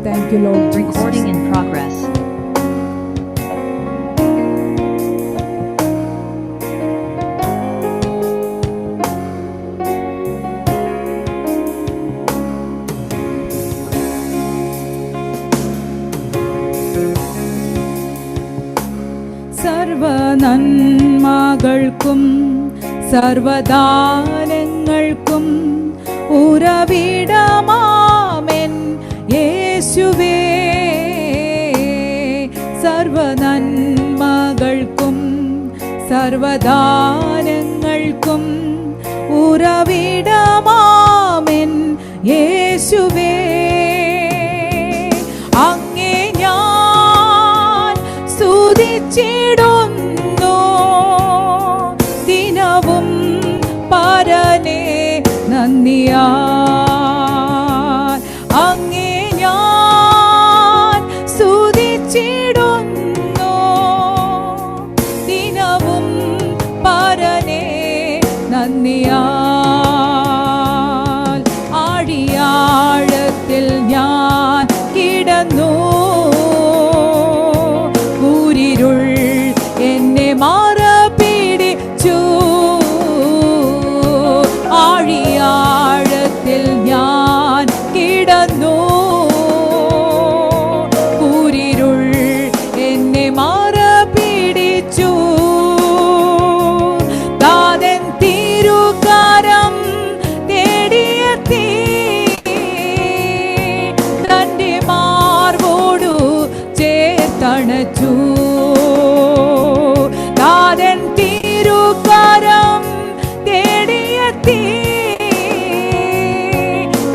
Thank you, Lord Jesus. Recording in progress. സർവനന്മകൾക്കും സർവദാനങ്ങൾക്കും ഉറവിടമാമെൻ യേശുവേ. സർവനന്മകൾക്കും സർവദാനങ്ങൾക്കും ഉറവിടമാമെൻ യേശുവേ. അങ്ങേ ഞാൻ സ്തുതിച്ചിടുന്നു ദിനവും പരനേ നന്ദിയാൽ. അങ്ങേ ഞാൻ സ്തുതിച്ചിടുന്നു ദിനവും പരനേ നന്ദിയാൽ. ആഴിയാഴത്തിൽ ഞാൻ കിടന്നു, കൂരിരുൾ എന്നെ മാറപിടിച്ചു. ആഴിയാഴത്തിൽ ഞാൻ കിടന്നു, കൂരിരുൾ എന്നെ മാറപിടിച്ചു. താതൻ തിരുകരം തേടിയെത്തി തന്റെ മാർവോടു ചേർത്തണച്ചു. താതൻ തിരുകരം തേടിയെത്തി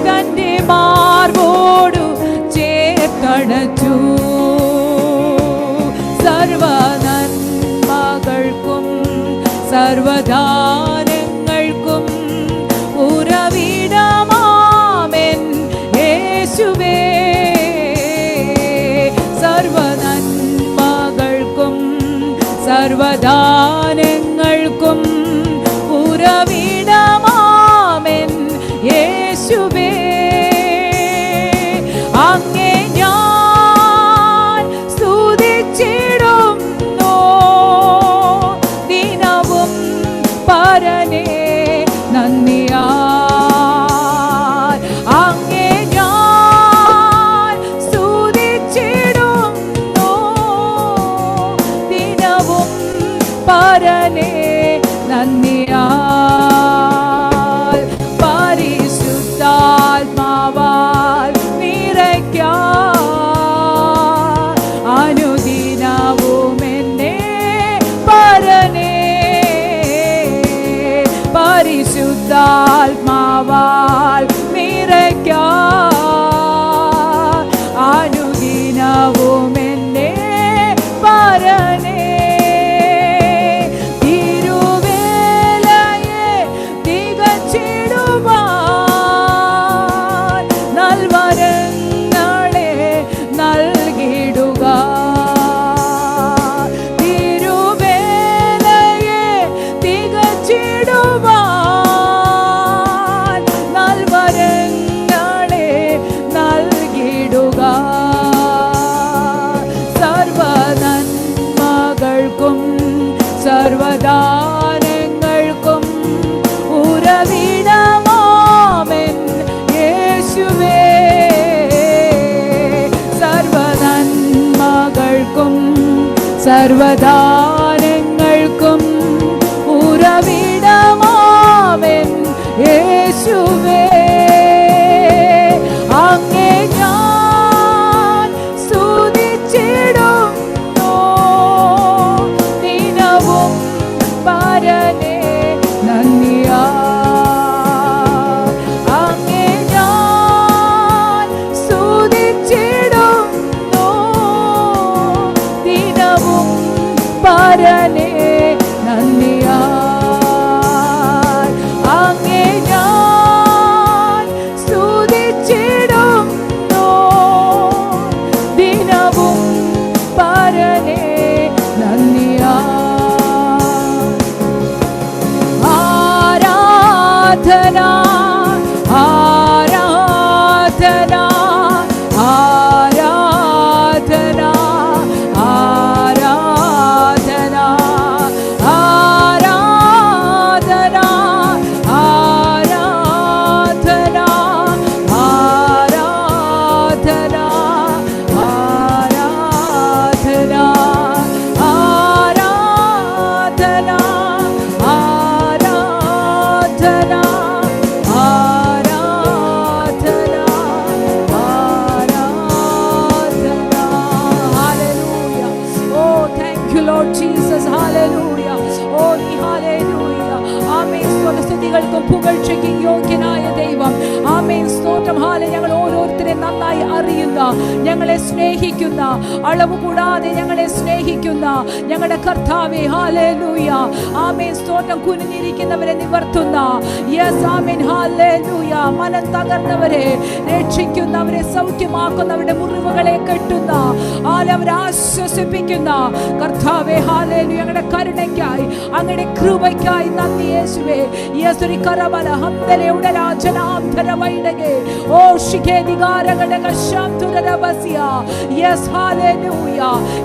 തന്റെ മാർവോടു ചേർത്തണച്ചു. സർവനന്മകൾക്കും സർവദാനങ്ങൾക്കും ഉറവിടമാമെൻ യേശുവേ. സർവനന്മകൾക്കും സർവദാനങ്ങൾക്കും ഉറവിടമാമെൻ യേശുവേ. അങ്ങേ ഞാൻ സ്തുതിച്ചിടുന്നു ദിനവും പരനേ നന്ദിയാൽ. അങ്ങേ ഞാൻ സ്തുതിച്ചിടുന്നു ദിനവും പരനേ നന്ദിയാൽ. പരിശുദ്ധാത്മാവാൽ നിറയ്ക്കാൻ അനുദിനവും എന്നെ പരനേ. പരിശുദ്ധാത്മാവാൽ നിറയ്ക്കാൻ അനുദിനവും എന്നെ പരനേ. തിരുവേലയെ തികച്ചിടുവാൻ നൽവരങ്ങളെ നൽകിടുക. തിരുവേലയെ തികച്ചിടുവാൻ നൽവരങ്ങളെ നൽകിടുക. സർവനന്മകൾക്കും സർവദാനങ്ങൾക്കും ഉറവിടമാമെൻ യേശുവേ. സർവനന്മകൾക്കും സർവദാനങ്ങൾക്കും ഉറവിടമാമെൻ യേശുവേ. അങ്ങേ ഞാൻ സ്തുതിച്ചിടുന്നു ദിനവും പരനേ നന്ദിയാൽ. അങ്ങേ ഞാൻ സ്തുതിച്ചിടുന്നു ദിനവും പരനേ നന്ദിയാൽ. അങ്ങേ ഞാൻ സ്തുതിച്ചിടുന്നു ദിനവും പരനേ നന്ദിയാൽ. ആരാധന ആരാധന ആരാധന പുകഴ്ചയ്ക്ക് യോഗ്യനായ ദൈവം. ആമേൻ, സ്തോത്രം. ഹാലെ, ഞങ്ങൾ ഓരോരുത്തരെ നന്നായി അറിയുന്ന, ഞങ്ങളെ സ്നേഹിക്കുന്ന, അളവ് കൂടാതെ ഞങ്ങളെ സ്നേഹിക്കുന്ന ഞങ്ങളുടെ കർത്താവേ, ഹല്ലേലൂയ. ആമേൻ, സ്തോത്രം. കുനിഞ്ഞിരിക്കുന്നവരെ നിവർത്തുന്ന, യെസ്, ആമേൻ, ഹല്ലേലൂയ. മനം തകർന്നവരെ രക്ഷിക്കുന്നവരെ സൗഖ്യമാക്കുന്നവരുടെ മുറിവുകളെ കെട്ടുന്ന, അവരെ ആശ്വസിപ്പിക്കുന്ന കർത്താവേ, ഹല്ലേലൂയ. ഞങ്ങളുടെ കരുണയ്ക്കായി, അങ്ങയുടെ കൃപയ്ക്കായി നന്ദി യേശുവേ. യേശുരി കരബല ഹംദലയുടെ രാജനാന്തര വൈഡകെ ഓ ശിഖേദികാരഗടക ശാന്തുരബസിയ. Yes, hallelujah.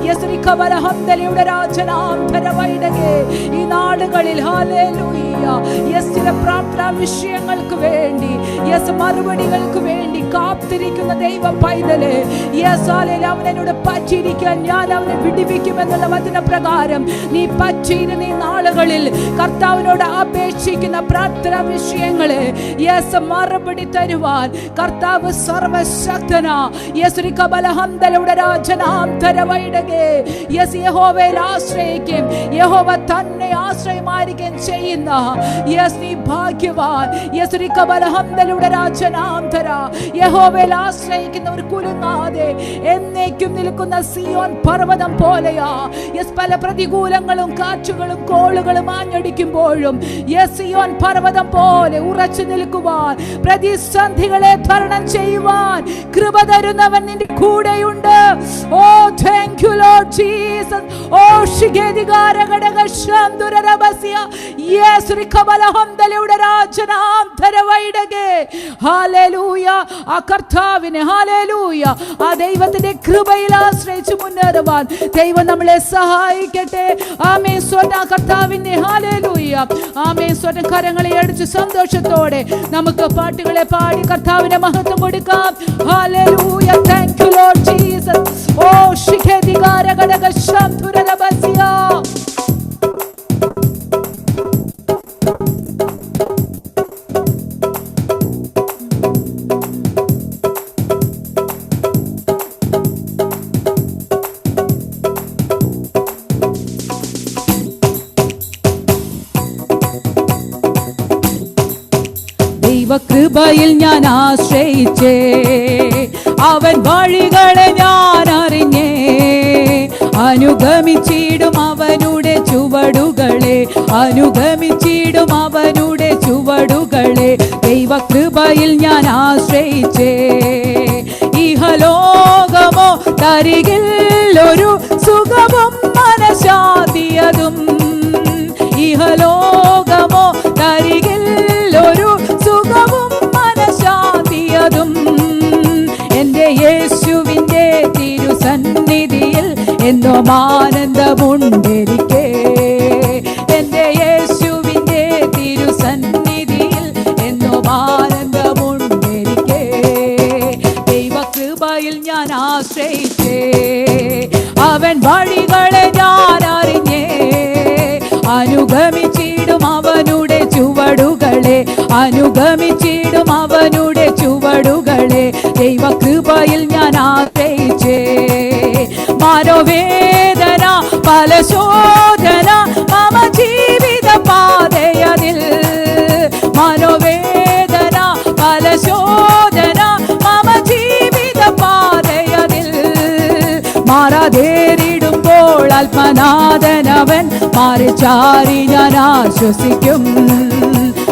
യേശുരി കബല ഹംദലയുടെ രാജനാന്തര വൈഡകെ ഈ നാടുകളിൽ, ഹല്ലേലൂയ, യെസ്, ചില പ്രാർത്ഥനാ വിഷയങ്ങൾക്ക് വേണ്ടി, യെസ്, മറുപടികൾക്ക് വേണ്ടി കാത്തിരിക്കുന്ന ദൈവ പൈതലേ, യെസ്, ഹല്ലേലൂയ. അവനോട് പറ്റിയിരിക്കാൻ ഞാൻ അവനെ വിടുവിക്കുമെന്നുള്ള വചനപ്രകാരം നീ പറ്റിയിരുന്ന ഈ നാളുകളിൽ കർത്താവിനോട് അപേക്ഷിക്കുന്ന പ്രാർത്ഥനാ വിഷയങ്ങളെ, യെസ്, മറുപടി തരുവാൻ കർത്താവ് സർവശക്തനാ. യേശുരി കബലഹന്തലയുടെ രാജനാന്തരവൈഡകെ. യെസ്, യഹോവയിൽ ആശ്രയിക്കും, യഹോവ തന്നെ ആശ്രയമായിരിക്കും ചെയ്യുന്ന, യെസ്, നീ ഭാഗ്യവാൻ. യേശുരി കബലഹന്തലയുടെ രാജനാന്തര. യഹോവയിൽ ആശ്രയിക്കുന്നവർ കുലുങ്ങാതെ എന്നേക്കും നിൽക്കുന്ന സിയോൻ പർവ്വതം പോലെയാ. യെസ്, പല പ്രതികൂലങ്ങളും കാറ്റുകളും കോളുകളും ആഞ്ഞടിക്കുമ്പോഴും യെസ്, സിയോൻ പർവ്വതം പോലെ ഉറച്ചു നിൽക്കുവാൻ, പ്രതിസന്ധികളെ തരണം ചെയ്യുവാൻ കൃപ തരുന്നവൻ നിന്റെ കൂടെയുണ്ട്. ഓ, താങ്ക് യു ലോർഡ് ജീസസ്. ഓ ശിഖേദികാരഗടകശാന്തുരബസിയ. യെസ്, റിഖബലഹംദലയുടെ രാജനാന്തരവൈഡകെ. ഹല്ലേലൂയ. ആ കർത്താവിനെ, ഹല്ലേലൂയ, ആ ദൈവത്തിന്റെ കൃപയിൽ ആശ്രയിച്ച് മുന്നേറുവാൻ ദൈവം നമ്മളെ സഹായിക്കട്ടെ. ആമേൻ, സ്വന്തം കർത്താവിനെ, ഹല്ലേലൂയ. ആമേൻ, സ്വന്തം കരങ്ങളെ അടിച്ച് സന്തോഷത്തോടെ നമുക്ക് പാട്ടുകളെ പാടി കർത്താവിനെ മഹത്വം കൊടുക്കാം. Hallelujah. Thank you Lord Jesus. ഓ ശിഖേദികാരഗടകശാന്തുരബസിയ. ദൈവകൃപയിൽ ഞാൻ ആശ്രയിച്ചേ, അവൻ വഴികളെ ഞാൻ അറിഞ്ഞേ, അനുഗമിച്ചിടും അവനുടെ ചുവടുകളെ, അനുഗമിച്ചിടും അവനുടെ ചുവടുകളെ. ദൈവകൃപയിൽ ഞാൻ ആശ്രയിച്ചേ, ഇഹലോകമോ തരികിൽ ഒരു സുഖവും മനഃശാന്തിയതും, ഇഹലോകമോ തരികിൽ ഒരു സുഖവും മനഃശാന്തിയതും, എൻ്റെ യേശുവിൻ്റെ തിരുസന്നിധിയിൽ എന്നും ആനന്ദമുണ്ടെനിക്കേ, എൻ്റെ യേശുവിൻ്റെ തിരുസന്നിധിയിൽ എന്നും ആനന്ദമുണ്ടെനിക്കേ. ദൈവകൃപയിൽ ഞാൻ ആശ്രയിച്ചേ, അവൻ വഴികളെ ഞാൻ അറിഞ്ഞേ, അനുഗമിച്ചിടും അവനുടെ ചുവടുകളെ, അനുഗമിച്ചിടും അവനുടെ ചുവടുകളെ. ദൈവകൃപയിൽ ഞാൻ ആശ്രയിച്ചേ, മനോവേദന പല ശോധന മമ ജീവിത പാതയതിൽ, മനോവേദന പല ശോധന മമ ജീവിത പാതയതിൽ, മാറാതേറിടുമ്പോൾ അൽപനാഥനവൻ മാറിച്ചാരി ഞാൻ ആശ്വസിക്കും,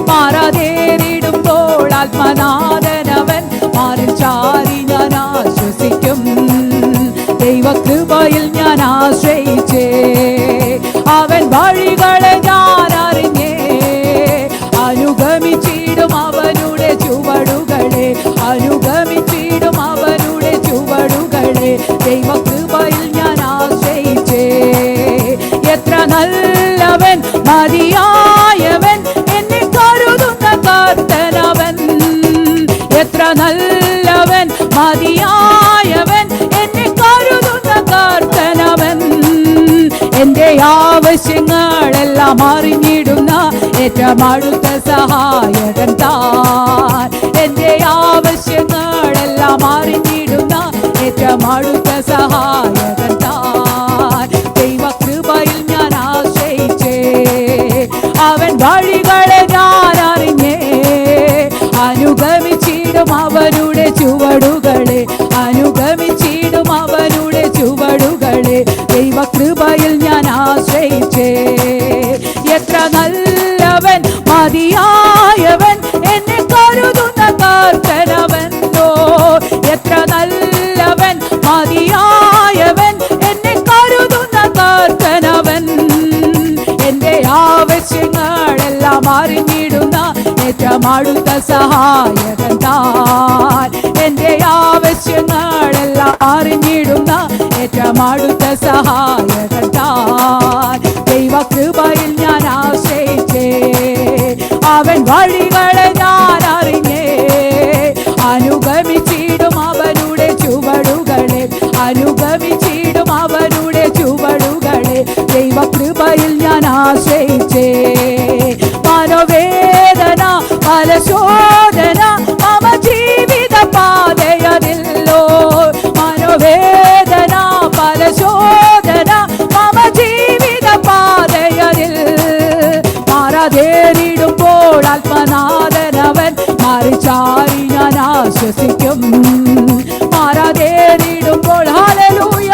മാറാതേറിടുമ്പോൾ ആത്മനാഥനവൻ മാറിച്ചാരി ഞാൻ ആശ്വസിക്കും. ദൈവകൃപയിൽ ഞാൻ ആശ്രയിച്ചേ, അവൻ വഴികളെ ഞാൻ അറിഞ്ഞേ, അനുഗമിച്ചിടും അവനുടെ ചുവടുകളെ, അനുഗമിച്ചിടും അവനുടെ ചുവടുകളെ. ദൈവകൃപയിൽ ഞാൻ ആശ്രയിച്ചേ, എത്ര നല്ലവൻ മതിയായവൻ എന്നെ കരുതുന്ന കർത്തനവൻ, എത്ര നല്ലവൻ മതിയായവൻ എന്നെ കരുതുന്ന കർത്തനവൻ. എൻ്റെ ആവശ്യങ്ങളെല്ലാം അറിഞ്ഞിടുന്ന ഏറ്റവും അടുത്ത സഹായകൻ താൻ, എൻ്റെ ആവശ്യങ്ങളെല്ലാം അറിഞ്ഞിടുന്ന ഏറ്റവും അടുത്ത സഹായകൻ താൻ. ദൈവകൃപയിൽ ഞാൻ ആശ്രയിച്ചേ, അവൻ വഴികളെ ഞാൻ അറിഞ്ഞേ, സഹായകൻ താൻ. എന്റെ ആവശ്യങ്ങളെല്ലാം അറിഞ്ഞിടുന്ന ഏറ്റവും അടുത്ത സഹായകൻ താൻ. ദൈവകൃപയിൽ ഞാൻ ആശ്രയിച്ചേ, അവൻ വഴികളെ ഞാൻ അറിഞ്ഞേ, അനുഗമിച്ചിടും അവനുടെ ചുവടുകളെ, അനുഗമിച്ചിടും അവനുടെ ചുവടുകളെ. ദൈവകൃപയിൽ ഞാൻ ആശ്രയിച്ചേ. മനോവേദന ഫലശോധന മമ ജീവിത പാതയതില്ലോ, മനോവേദന ഫലശോധന മമ ജീവിത പാതയതിൽ. മാറാതേറിടുമ്പോൾ ആത്മനാഥനവൻ മാറിച്ചാരി ഞാൻ ആശ്വസിക്കും. മാറാതേറിടുമ്പോൾ ഹല്ലേലൂയ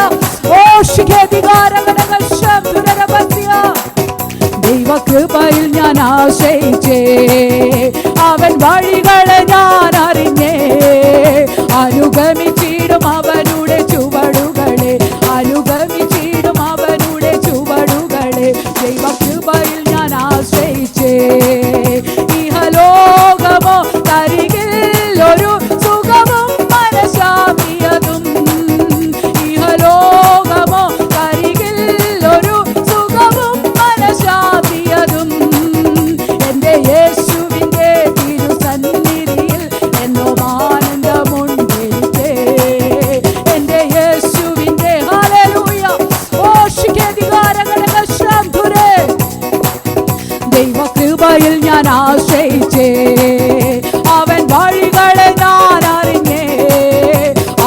ദൈവകൃപയിൽ ഞാൻ ആശ്രയിച്ചേ, അവൻ വഴികളെ ഞാൻ അറിഞ്ഞേ, അനുഗമിച്ചിടും അവനുടെ ചുവടുകളെ, അനുഗമിച്ചിടും അവനുടെ ചുവടുകളെ. ദൈവകൃപയിൽ ഞാൻ ആശ്രയിച്ചേ. ഇഹലോകമോ തരികിൽ ഒരു സുഖവും മനഃശാന്തിയതും, ഇഹലോകമോ തരികിൽ ഒരു സുഖവും മനഃശാന്തിയതും. എന്റെ യേശുവിന്റെ തിരുസന്നിധിയിൽ എന്നോ ആനന്ദമുണ്ടെനിക്ക്. എന്റെ യേശുവിന്റെ ഹല്ലേലൂയ ദൈവകൃപയിൽ ഞാൻ ആശ്രയിച്ചേ, അവൻ വഴികളെ ഞാൻ അറിഞ്ഞേ,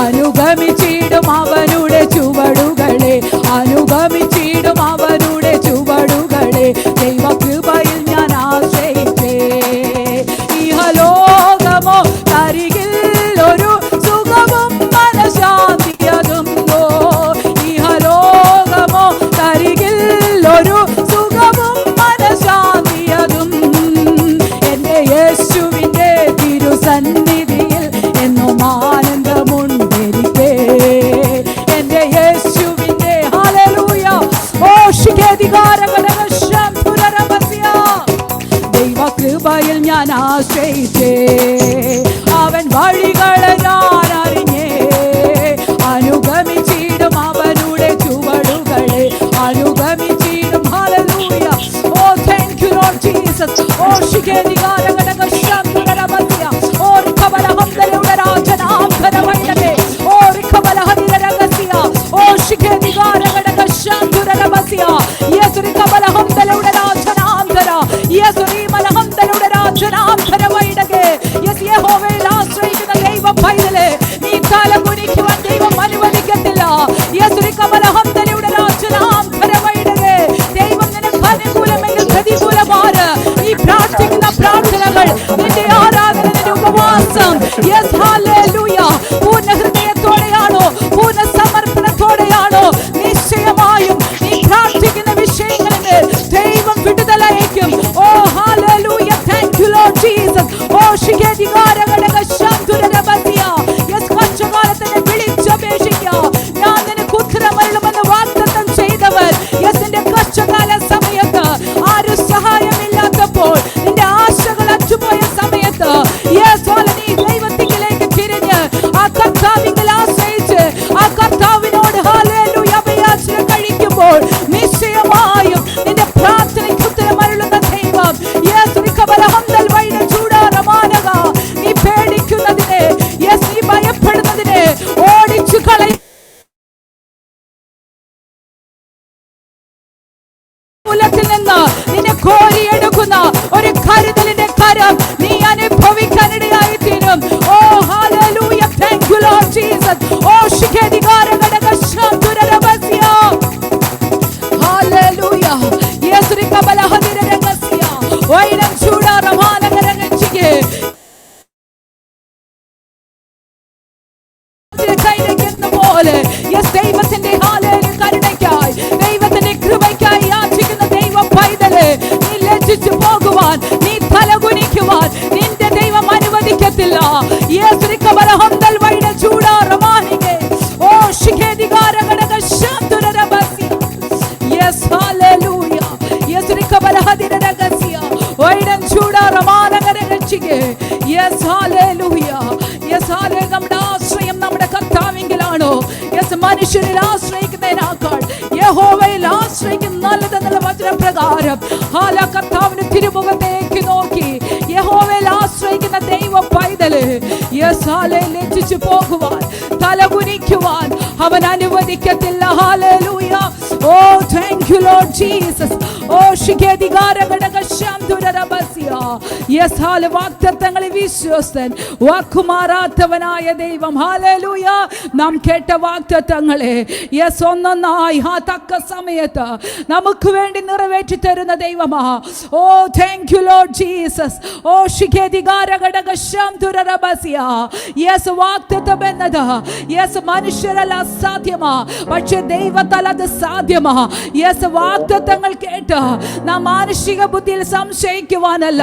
അനുഗമിച്ചിടും അവനുടെ ചുവടുകളെ, അനുഗമിച്ചിടും അവനുടെ ചുവടുകളെ. ദൈവകൃപയിൽ ഞാൻ ആശ്രയിച്ചേ. ഇഹലോകമോ തരികിൽ ഒരു സുഖവും മനഃശാന്തിയതും, ഇഹലോകമോ തരികിൽ ഒരു സുഖവും മനഃശാന്തിയതും. എന്റെ യേശുവിന്റെ തിരുസന്നിധിയിൽ എന്നും ആനന്ദമുണ്ടെനിക്ക്. എന്റെ യേശുവിന്റെ ഹല്ലേലൂയ ദൈവകൃപയിൽ ഞാൻ ആശ്രയിച്ചേ, അവൻ വഴികളെ ഞാൻ അറിഞ്ഞേ, അനുഗമിച്ചിടും അവനുടെ ചുവടുകളെ, അനുഗമിച്ചിടും. ഹല്ലേലൂയ ഓ താങ്ക് യു ലോർഡ് ജീസസ്. ഓ ശിഖേദികാരകടകശാന്തരമസ്യ ഓ റിഖബലഹംദലയുടെ രാജനാംധരവൈനകെ ഓ റിഖബലഹദിരരഗസ്യ ഓ ശിഖേദികാരകടകശാന്തരമസ്യ യേശു റിഖബലഹംദലയുടെ രാജനാംധര യേശു റിമലഹംദലയുടെ രാജനാംധരവൈനകെ. യേശു യഹോവയിൽ ആശ്രയിക്കുന്ന ദൈവ പൈതലേ, നീ തലകുനിക്കുവാൻ ദൈവം അനുവദിക്കത്തില്ല. യേശു റിഖബലഹംദലയുടെ രാജനാംധരവൈനകെ. ദൈവം നിനക്ക് അനുകൂലമെങ്കിൽ പ്രതികൂലമാണ്. നീ പ്രാർത്ഥിക്കുന്ന പ്രാർത്ഥനകൾ, നിന്റെ ആരാധന, നിന്റെ ഉപവാസം, യെസ് ഹല്ലേലൂയ, പൂർണ്ണ ഹൃദയത്തോടെയാണോ, പൂർണ്ണ സമർപ്പണത്തോടെയാണോ, നിശ്ചയമായും നീ പ്രാർത്ഥിക്കുന്ന വിഷയങ്ങളിൽ ദൈവം വിടുതലയക്കും. ഓ hallelujah thank you Lord Jesus. ഓ ശിഖേദികാരകടകശാന്തരമസ്യ യെസ് കഷ്ടകാലത്തിനെ വിളിച്ചപേക്ഷിക്കുക, ഞാൻ നിനക്ക് ഉത്തരമരുളുമെന്ന് വാഗ്ദത്തം ചെയ്തവർ. യെസ് നിന്റെ കഷ്ടകാല സമയത്ത് ആരും സഹായമില്ലാത്തപ്പോൾ, നിന്റെ ആശകൾ അറ്റുപോയ സമയത്ത് യെസ് നീ ദൈവത്തിലേക്ക് തിരിഞ്ഞ് ആ കർത്താവിൽ ആശ്രയിച്ച് ആ കർത്താവിനോട് ഹല്ലേലൂയ അഭയാചന കഴിക്കുമ്പോൾ നിശ്ചയമായും നിന്റെ പ്രാർത്ഥനയ്ക്ക് ഉത്തരമരുളുന്ന ദൈവം. യെസ് റിഖബലഹംദൽ വൈന ചൂടാറമാനക. നീ പേടിക്കുന്നതിനെ, യെസ് നീ ഭയപ്പെടുന്നതിനെ ഓടിച്ചു കളയും. നിന്ന് നിന്നെ കോരിയെടുക്കുന്ന ഒരു കരുതലിന്റെ കരം നീ അനുഭവിക്കാനിടയായി തീരും. ഓ hallelujah thank you Lord Jesus. ഓ ശിഖേദികാരകടകശാന്തരമസ്യ ഹല്ലേലൂയ യേശു റിഖബലഹദിരരഗസ്യ വൈനം ചൂടാറമാനകരനച്ചികെ കൈനയ്ക്കെന്ന പോലെ യെസ് ദൈവത്തിന്റെ ഹല്ലേലൂയ കരുണയ്ക്കായി, ദൈവത്തിന്റെ കൃപയ്ക്കായി യാചിക്കുന്ന ദൈവ പൈതലേ, നീ ലജ്ജിച്ചു പോകുവാൻ, നീ തലകുനിക്കുവാൻ നിന്റെ ദൈവം അനുവദിക്കത്തില്ല. യേശു റിഖബലഹംദൽ വൈന ചൂടാറമാനികെ ഓ ശിഖേദികാരകടകശാന്തരമസ്യ യെസ് ഹല്ലേലൂയ യേശു റിഖബലഹദിരരഗസ്യ വൈനം ചൂടാറമാനകരനച്ചികെ രക്ഷിക്കേ. Yes hallelujah. Yes hallelujah. നമ്മുടെ ആശ്രയം നമ്മുടെ കർത്താവിങ്കിലാണോ? യെസ് മനുഷ്യരിൽ ആശ്രയിക്കുന്നതിനേക്കാൾ യഹോവയിൽ ആശ്രയിക്കുന്ന നല്ലതെന്നുള്ള വചനപ്രകാരം ഹാല കർത്താവിന്റെ തിരുമുഖത്തേക്ക് നോക്കി യഹോവയിൽ ആശ്രയിക്കുന്ന ദൈവ പൈതല് യെസ് ഹല്ലേലൂയ ലജ്ജിച്ചു പോകുവാൻ തലകുനിക്കുവാൻ അവൻ അനുവദിക്കത്തില്ല. ഹല്ലേലൂയ. ഓ താങ്ക് യു ലോർഡ് ജീസസ്. ഓ യെസ് ഹാല വാഗ്ദത്തങ്ങളിൽ വിശ്വസ്തൻ വാക്കുമാറാത്തവനായ ദൈവം. ഹല്ലേലൂയ. നാം കേട്ട വാഗ്ദത്തങ്ങളെ യെസ് ഒന്നൊന്നായി തക്ക സമയത്ത് നമുക്ക് വേണ്ടി നിറവേറ്റി തരുന്ന ദൈവമാ. ഓ താങ്ക് യു ലോർഡ് ജീസസ്. ഓ യെസ് വാഗ്ദത്തം എന്നത് യെസ് മനുഷ്യരല്ല അസാധ്യമാ, പക്ഷെ ദൈവത്താൽ അത് സാധ്യമാ. യെസ് വാഗ്ദത്തങ്ങൾ കേട്ട് നാം മാനുഷിക ബുദ്ധിയിൽ സംശയിക്കുവാനല്ല,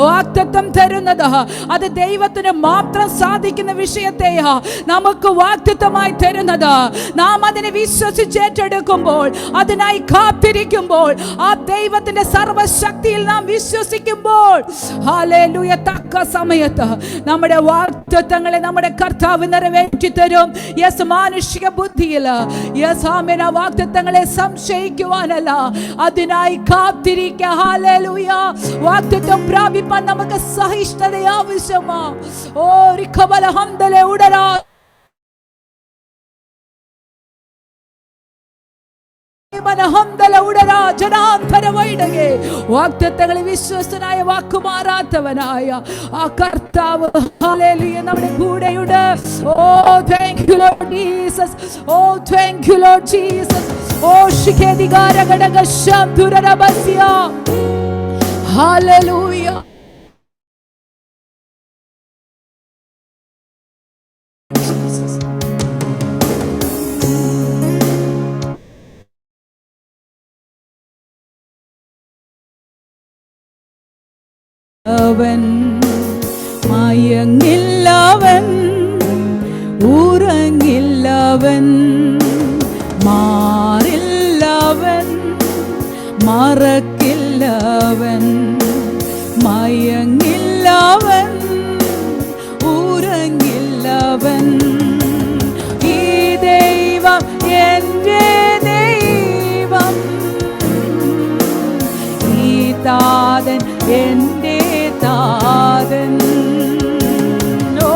വാഗ്ദത്തം തരുന്നത് അത് ദൈവത്തിന് മാത്രം സാധിക്കുന്ന വിഷയത്തെയാ നമുക്ക് വാഗ്ദത്തമായി തരുന്നത്. നാം അതിനെ വിശ്വസിച്ചേറ്റെടുക്കുമ്പോൾ, അതിനായി കാത്തിരിക്കുമ്പോൾ, ആ ദൈവത്തിന്റെ സർവശക്തിയിൽ നാം വിശ്വസിക്കുമ്പോൾ ഹല്ലേലൂയ തക്ക സമയത്ത് നമ്മുടെ വാഗ്ദത്തങ്ങളെ നമ്മുടെ കർത്താവ് നിറവേറ്റി തരും. യെസ് മാനുഷിക ബുദ്ധിയിൽ യെസ് ആമേൻ ആ വാഗ്ദത്തങ്ങളെ സംശയിക്കുവാനല്ല, അതിനായി കാത്തിരിക്കുക. ഹല്ലേലൂയ. വാഗ്ദത്തം പ്രാപിപ്പാൻ നമുക്ക് സഹിഷ്ണുത ആവശ്യമാ. ഓ റിഖബല ഹംദലെ ഉടരാ വാഗ്ദത്തങ്ങളിൽ വിശ്വസ്തനായ വാക്കുമാറാത്തവനായ ആ കർത്താവ് ഹല്ലേലൂയ നമ്മുടെ കൂടെയുണ്ട്. ഓ താങ്ക് യു ലോർഡ് ജീസസ്. ഓ താങ്ക് യു ലോർഡ് ജീസസ്. ഓ ശിഖേദിഗാര ഘടക ശബ്ദുരബസ്യ. ഹല്ലേലൂയ. അവൻ മയങ്ങില്ലവൻ ഉറങ്ങില്ലവൻ മാറില്ലവൻ മറക്കില്ലവൻ മയങ്ങില്ലവൻ ഉറങ്ങില്ലവൻ. ഈ ദൈവം എൻ്റെ ദൈവം, ഈ താതൻ എൻ്റെ താതൻ. ഓ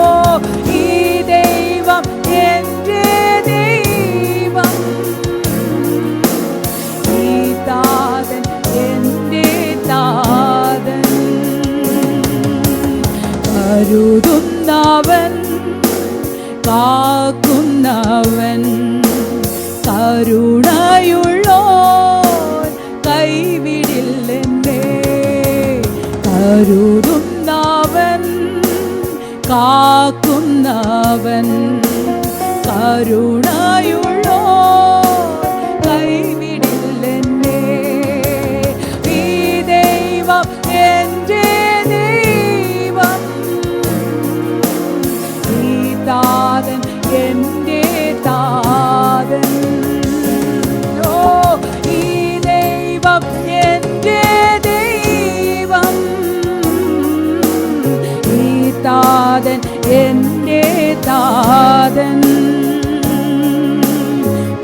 ഈ ദൈവം എൻ്റെ ദൈവം, ഈ താതൻ എൻ്റെ താതൻ. കരുതുന്നവൻ കാക്കുന്നവൻ കരുണയുള്ളോൻ കൈവിടില്ലെന്നേ. കരുതുന്നവൻ കാക്കുന്നവൻ കരുണയുള്ളോൻ കൈവിടില്ലെന്നേ. ഈ ദൈവം എൻ്റെ ദൈവം, ഈ താതൻ എൻ്റെ താതൻ. ഓ ഈ ദൈവം എൻ്റെ ദൈവം, ഈ താതൻ എൻ്റെ താതൻ.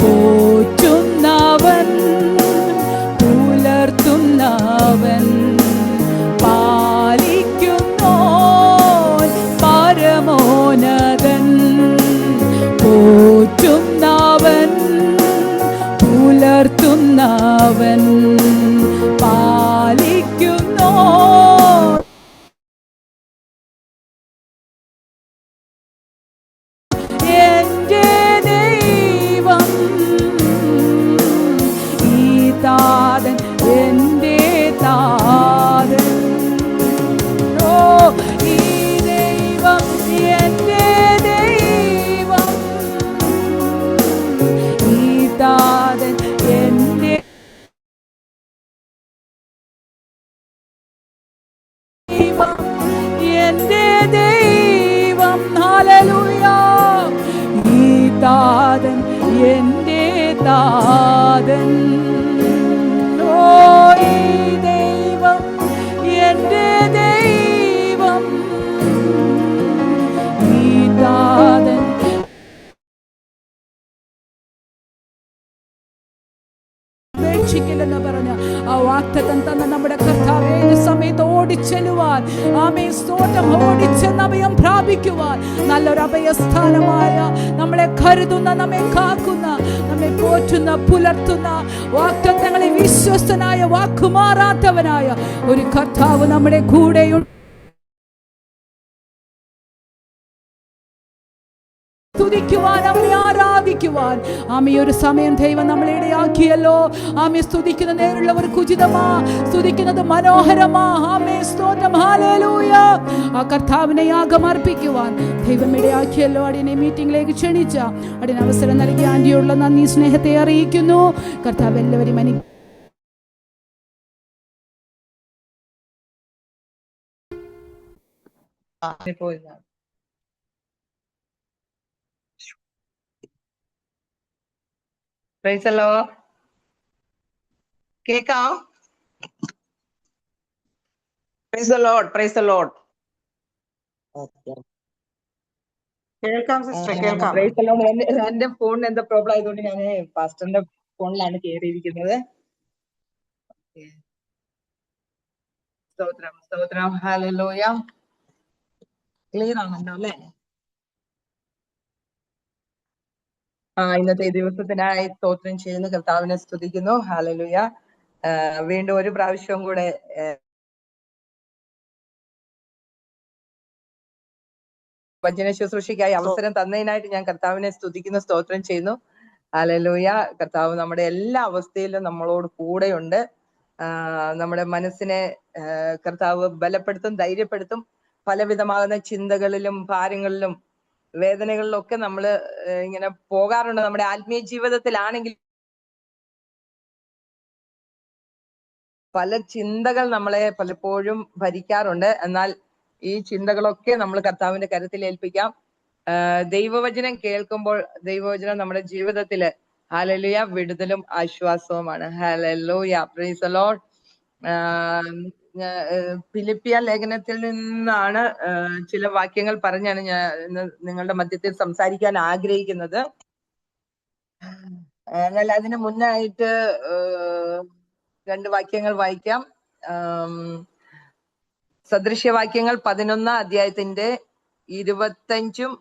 പോറ്റുന്നവൻ പുലർത്തുന്നവൻ പാലിക്കുന്നോൻ പരമോന്നതൻ. പോറ്റുന്നവൻ പുലർത്തുന്നവൻ പാലിക്കുന്നോൻ എൻ്റെ ദൈവം, ഈ താതൻ എൻ്റെ താതൻ. ഓ ഈ ദൈവം എൻ്റെ ദൈവം, ഈ താതൻ എൻ്റെ ദൈവം, എൻ്റെ ദൈവം. ഹല്ലേലൂയ. ഈ താതൻ എൻ്റെ താതൻ. ഓ ഈ ദൈവം എൻ്റെ ദൈവം, ഉപേക്ഷിക്കില്ലെന്ന് പറഞ്ഞ് ആ വാഗ്ദത്തം തന്ന നമ്മുടെ കർത്താവ് ഏത് സമയത്ത് ഓടിച്ചെല്ലുവാൻ, ആമേൻ സ്തോത്രം, ഓടിച്ചെന്ന് അഭയം പ്രാപിക്കുവാൻ നല്ലൊരു അഭയസ്ഥാനമായ, നമ്മളെ കരുതുന്ന, നമ്മെ കാക്കുന്ന, നമ്മെ പോറ്റുന്ന, പുലർത്തുന്ന, വാഗ്ദത്തങ്ങളെ വിശ്വസ്തനായ, വാക്കുമാറാത്തവനായ ഒരു കർത്താവ് നമ്മുടെ കൂടെയുണ്ട്. സ്തുതിക്കുവാൻ, അവനെ ആരാധിക്കുവാൻ ആമേ ഒരു സമയം ദൈവം നമ്മളെ ഇടയാക്കിയല്ലോ. ആമേ സ്തുതിക്കുന്ന നേരുള്ളവർക്ക് ഉചിതമാ, സ്തുതിക്കുന്നത് മനോഹരമാ. ആമേ സ്തോത്രം, ഹല്ലേലൂയ. ആ കർത്താവിനെ യാഗം അർപ്പിക്കുവാൻ ദൈവം ഇടയാക്കിയല്ലോ. അടിയനെ മീറ്റിംഗിലേക്ക് ക്ഷണിച്ച അടിയന് അവസരം നൽകിയ ആന്റിയുള്ള നന്ദി, സ്നേഹത്തെ അറിയിക്കുന്നു. കർത്താവ് എല്ലാവരും കേക്കാം. Price the Lord, price the Lord. കേൾക്കാം സിസ്റ്റർ, കേൾക്കാം. Price the Lord. എന്റെ ഫോണിന് എന്താ പ്രോബ്ലം ആയതുകൊണ്ട് ഞാൻ പാസ്റ്ററിന്റെ ഫോണിലാണ് കയറിയിരിക്കുന്നത്. സ്തോത്രം, സ്തോത്രം, ഹല്ലേലൂയ. ക്ലിയർ ആണല്ലോ അല്ലേ? ഇന്നത്തെ ദിവസത്തിനായി സ്തോത്രം ചെയ്യുന്നു, കർത്താവിനെ സ്തുതിക്കുന്നു. ഹല്ലേലൂയ. വീണ്ടും ഒരു പ്രാവശ്യവും കൂടെ വചന ശുശ്രൂഷയ്ക്കായി അവസരം തന്നതിനായിട്ട് ഞാൻ കർത്താവിനെ സ്തുതിക്കുന്നു, സ്തോത്രം ചെയ്യുന്നു. ഹല്ലേലൂയ. കർത്താവ് നമ്മുടെ എല്ലാ അവസ്ഥയിലും നമ്മളോട് കൂടെയുണ്ട്. നമ്മുടെ മനസ്സിനെ കർത്താവ് ബലപ്പെടുത്തും, ധൈര്യപ്പെടുത്തും. പലവിധമാകുന്ന ചിന്തകളിലും ഭാരങ്ങളിലും വേദനകളിലും ഒക്കെ നമ്മൾ ഇങ്ങനെ പോകാറുണ്ട്. നമ്മുടെ ആത്മീയ ജീവിതത്തിലാണെങ്കിൽ പല ചിന്തകൾ നമ്മളെ പലപ്പോഴും ഭരിക്കാറുണ്ട്. എന്നാൽ ഈ ചിന്തകളൊക്കെ നമ്മൾ കർത്താവിന്റെ കരത്തിൽ ഏൽപ്പിക്കാം. ദൈവവചനം കേൾക്കുമ്പോൾ ദൈവവചനം നമ്മുടെ ജീവിതത്തില് ഹല്ലേലൂയ വിടുതലും ആശ്വാസവുമാണ്. Hallelujah, praise the Lord. ഫിലിപ്പിയ ലേഖനത്തിൽ നിന്നാണ് ചില വാക്യങ്ങൾ പറഞ്ഞാണ് ഞാൻ നിങ്ങളുടെ മധ്യത്തിൽ സംസാരിക്കാൻ ആഗ്രഹിക്കുന്നത്. എന്നാൽ അതിന് മുന്നായിട്ട് 2 വാക്യങ്ങൾ വായിക്കാം. സദൃശ്യവാക്യങ്ങൾ 11 അധ്യായത്തിന്റെ 25-ഉം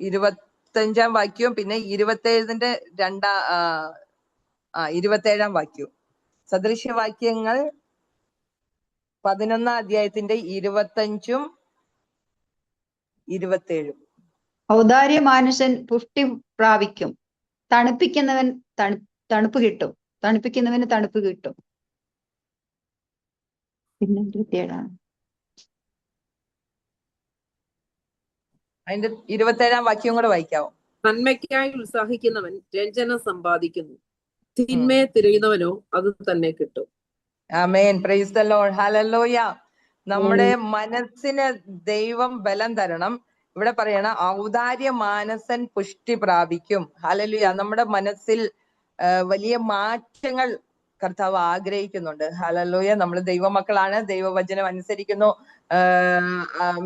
25-ാം വാക്യവും പിന്നെ 27-ന്റെ 27-ാം വാക്യവും. സദൃശ്യവാക്യങ്ങൾ 11 അധ്യായത്തിന്റെ 25-ഉം 27-ഉം. ഔദാര്യ മാനുഷൻ പുഷ്ടി പ്രാപിക്കും, തണുപ്പിക്കുന്നവൻ തണുപ്പ് കിട്ടും, തണുപ്പിക്കുന്നവന് തണുപ്പ് കിട്ടും. പിന്നെ 27-ആണ്. അതിന്റെ 27-ാം വാക്യം കൂടെ വായിക്കാവോ? നന്മയ്ക്കായി ഉത്സാഹിക്കുന്നവൻ രഞ്ജനം സമ്പാദിക്കുന്നു, തിന്മയെ തിരയുന്നവനോ അത് തന്നെ കിട്ടും. ആമേൻ, പ്രൈസ് ദി ലോർഡ്, ഹല്ലേലൂയ. നമ്മുടെ മനസ്സിന് ദൈവം ബലം തരണം. ഇവിടെ പറയണ ഔദാര്യ മാനസൻ പുഷ്ടി പ്രാപിക്കും. ഹല്ലേലൂയ. നമ്മുടെ മനസ്സിൽ വലിയ മാറ്റങ്ങൾ കർത്താവ് ആഗ്രഹിക്കുന്നുണ്ട്. ഹല്ലേലൂയ. നമ്മൾ ദൈവമക്കളാണ്, ദൈവവചനം അനുസരിക്കുന്നു,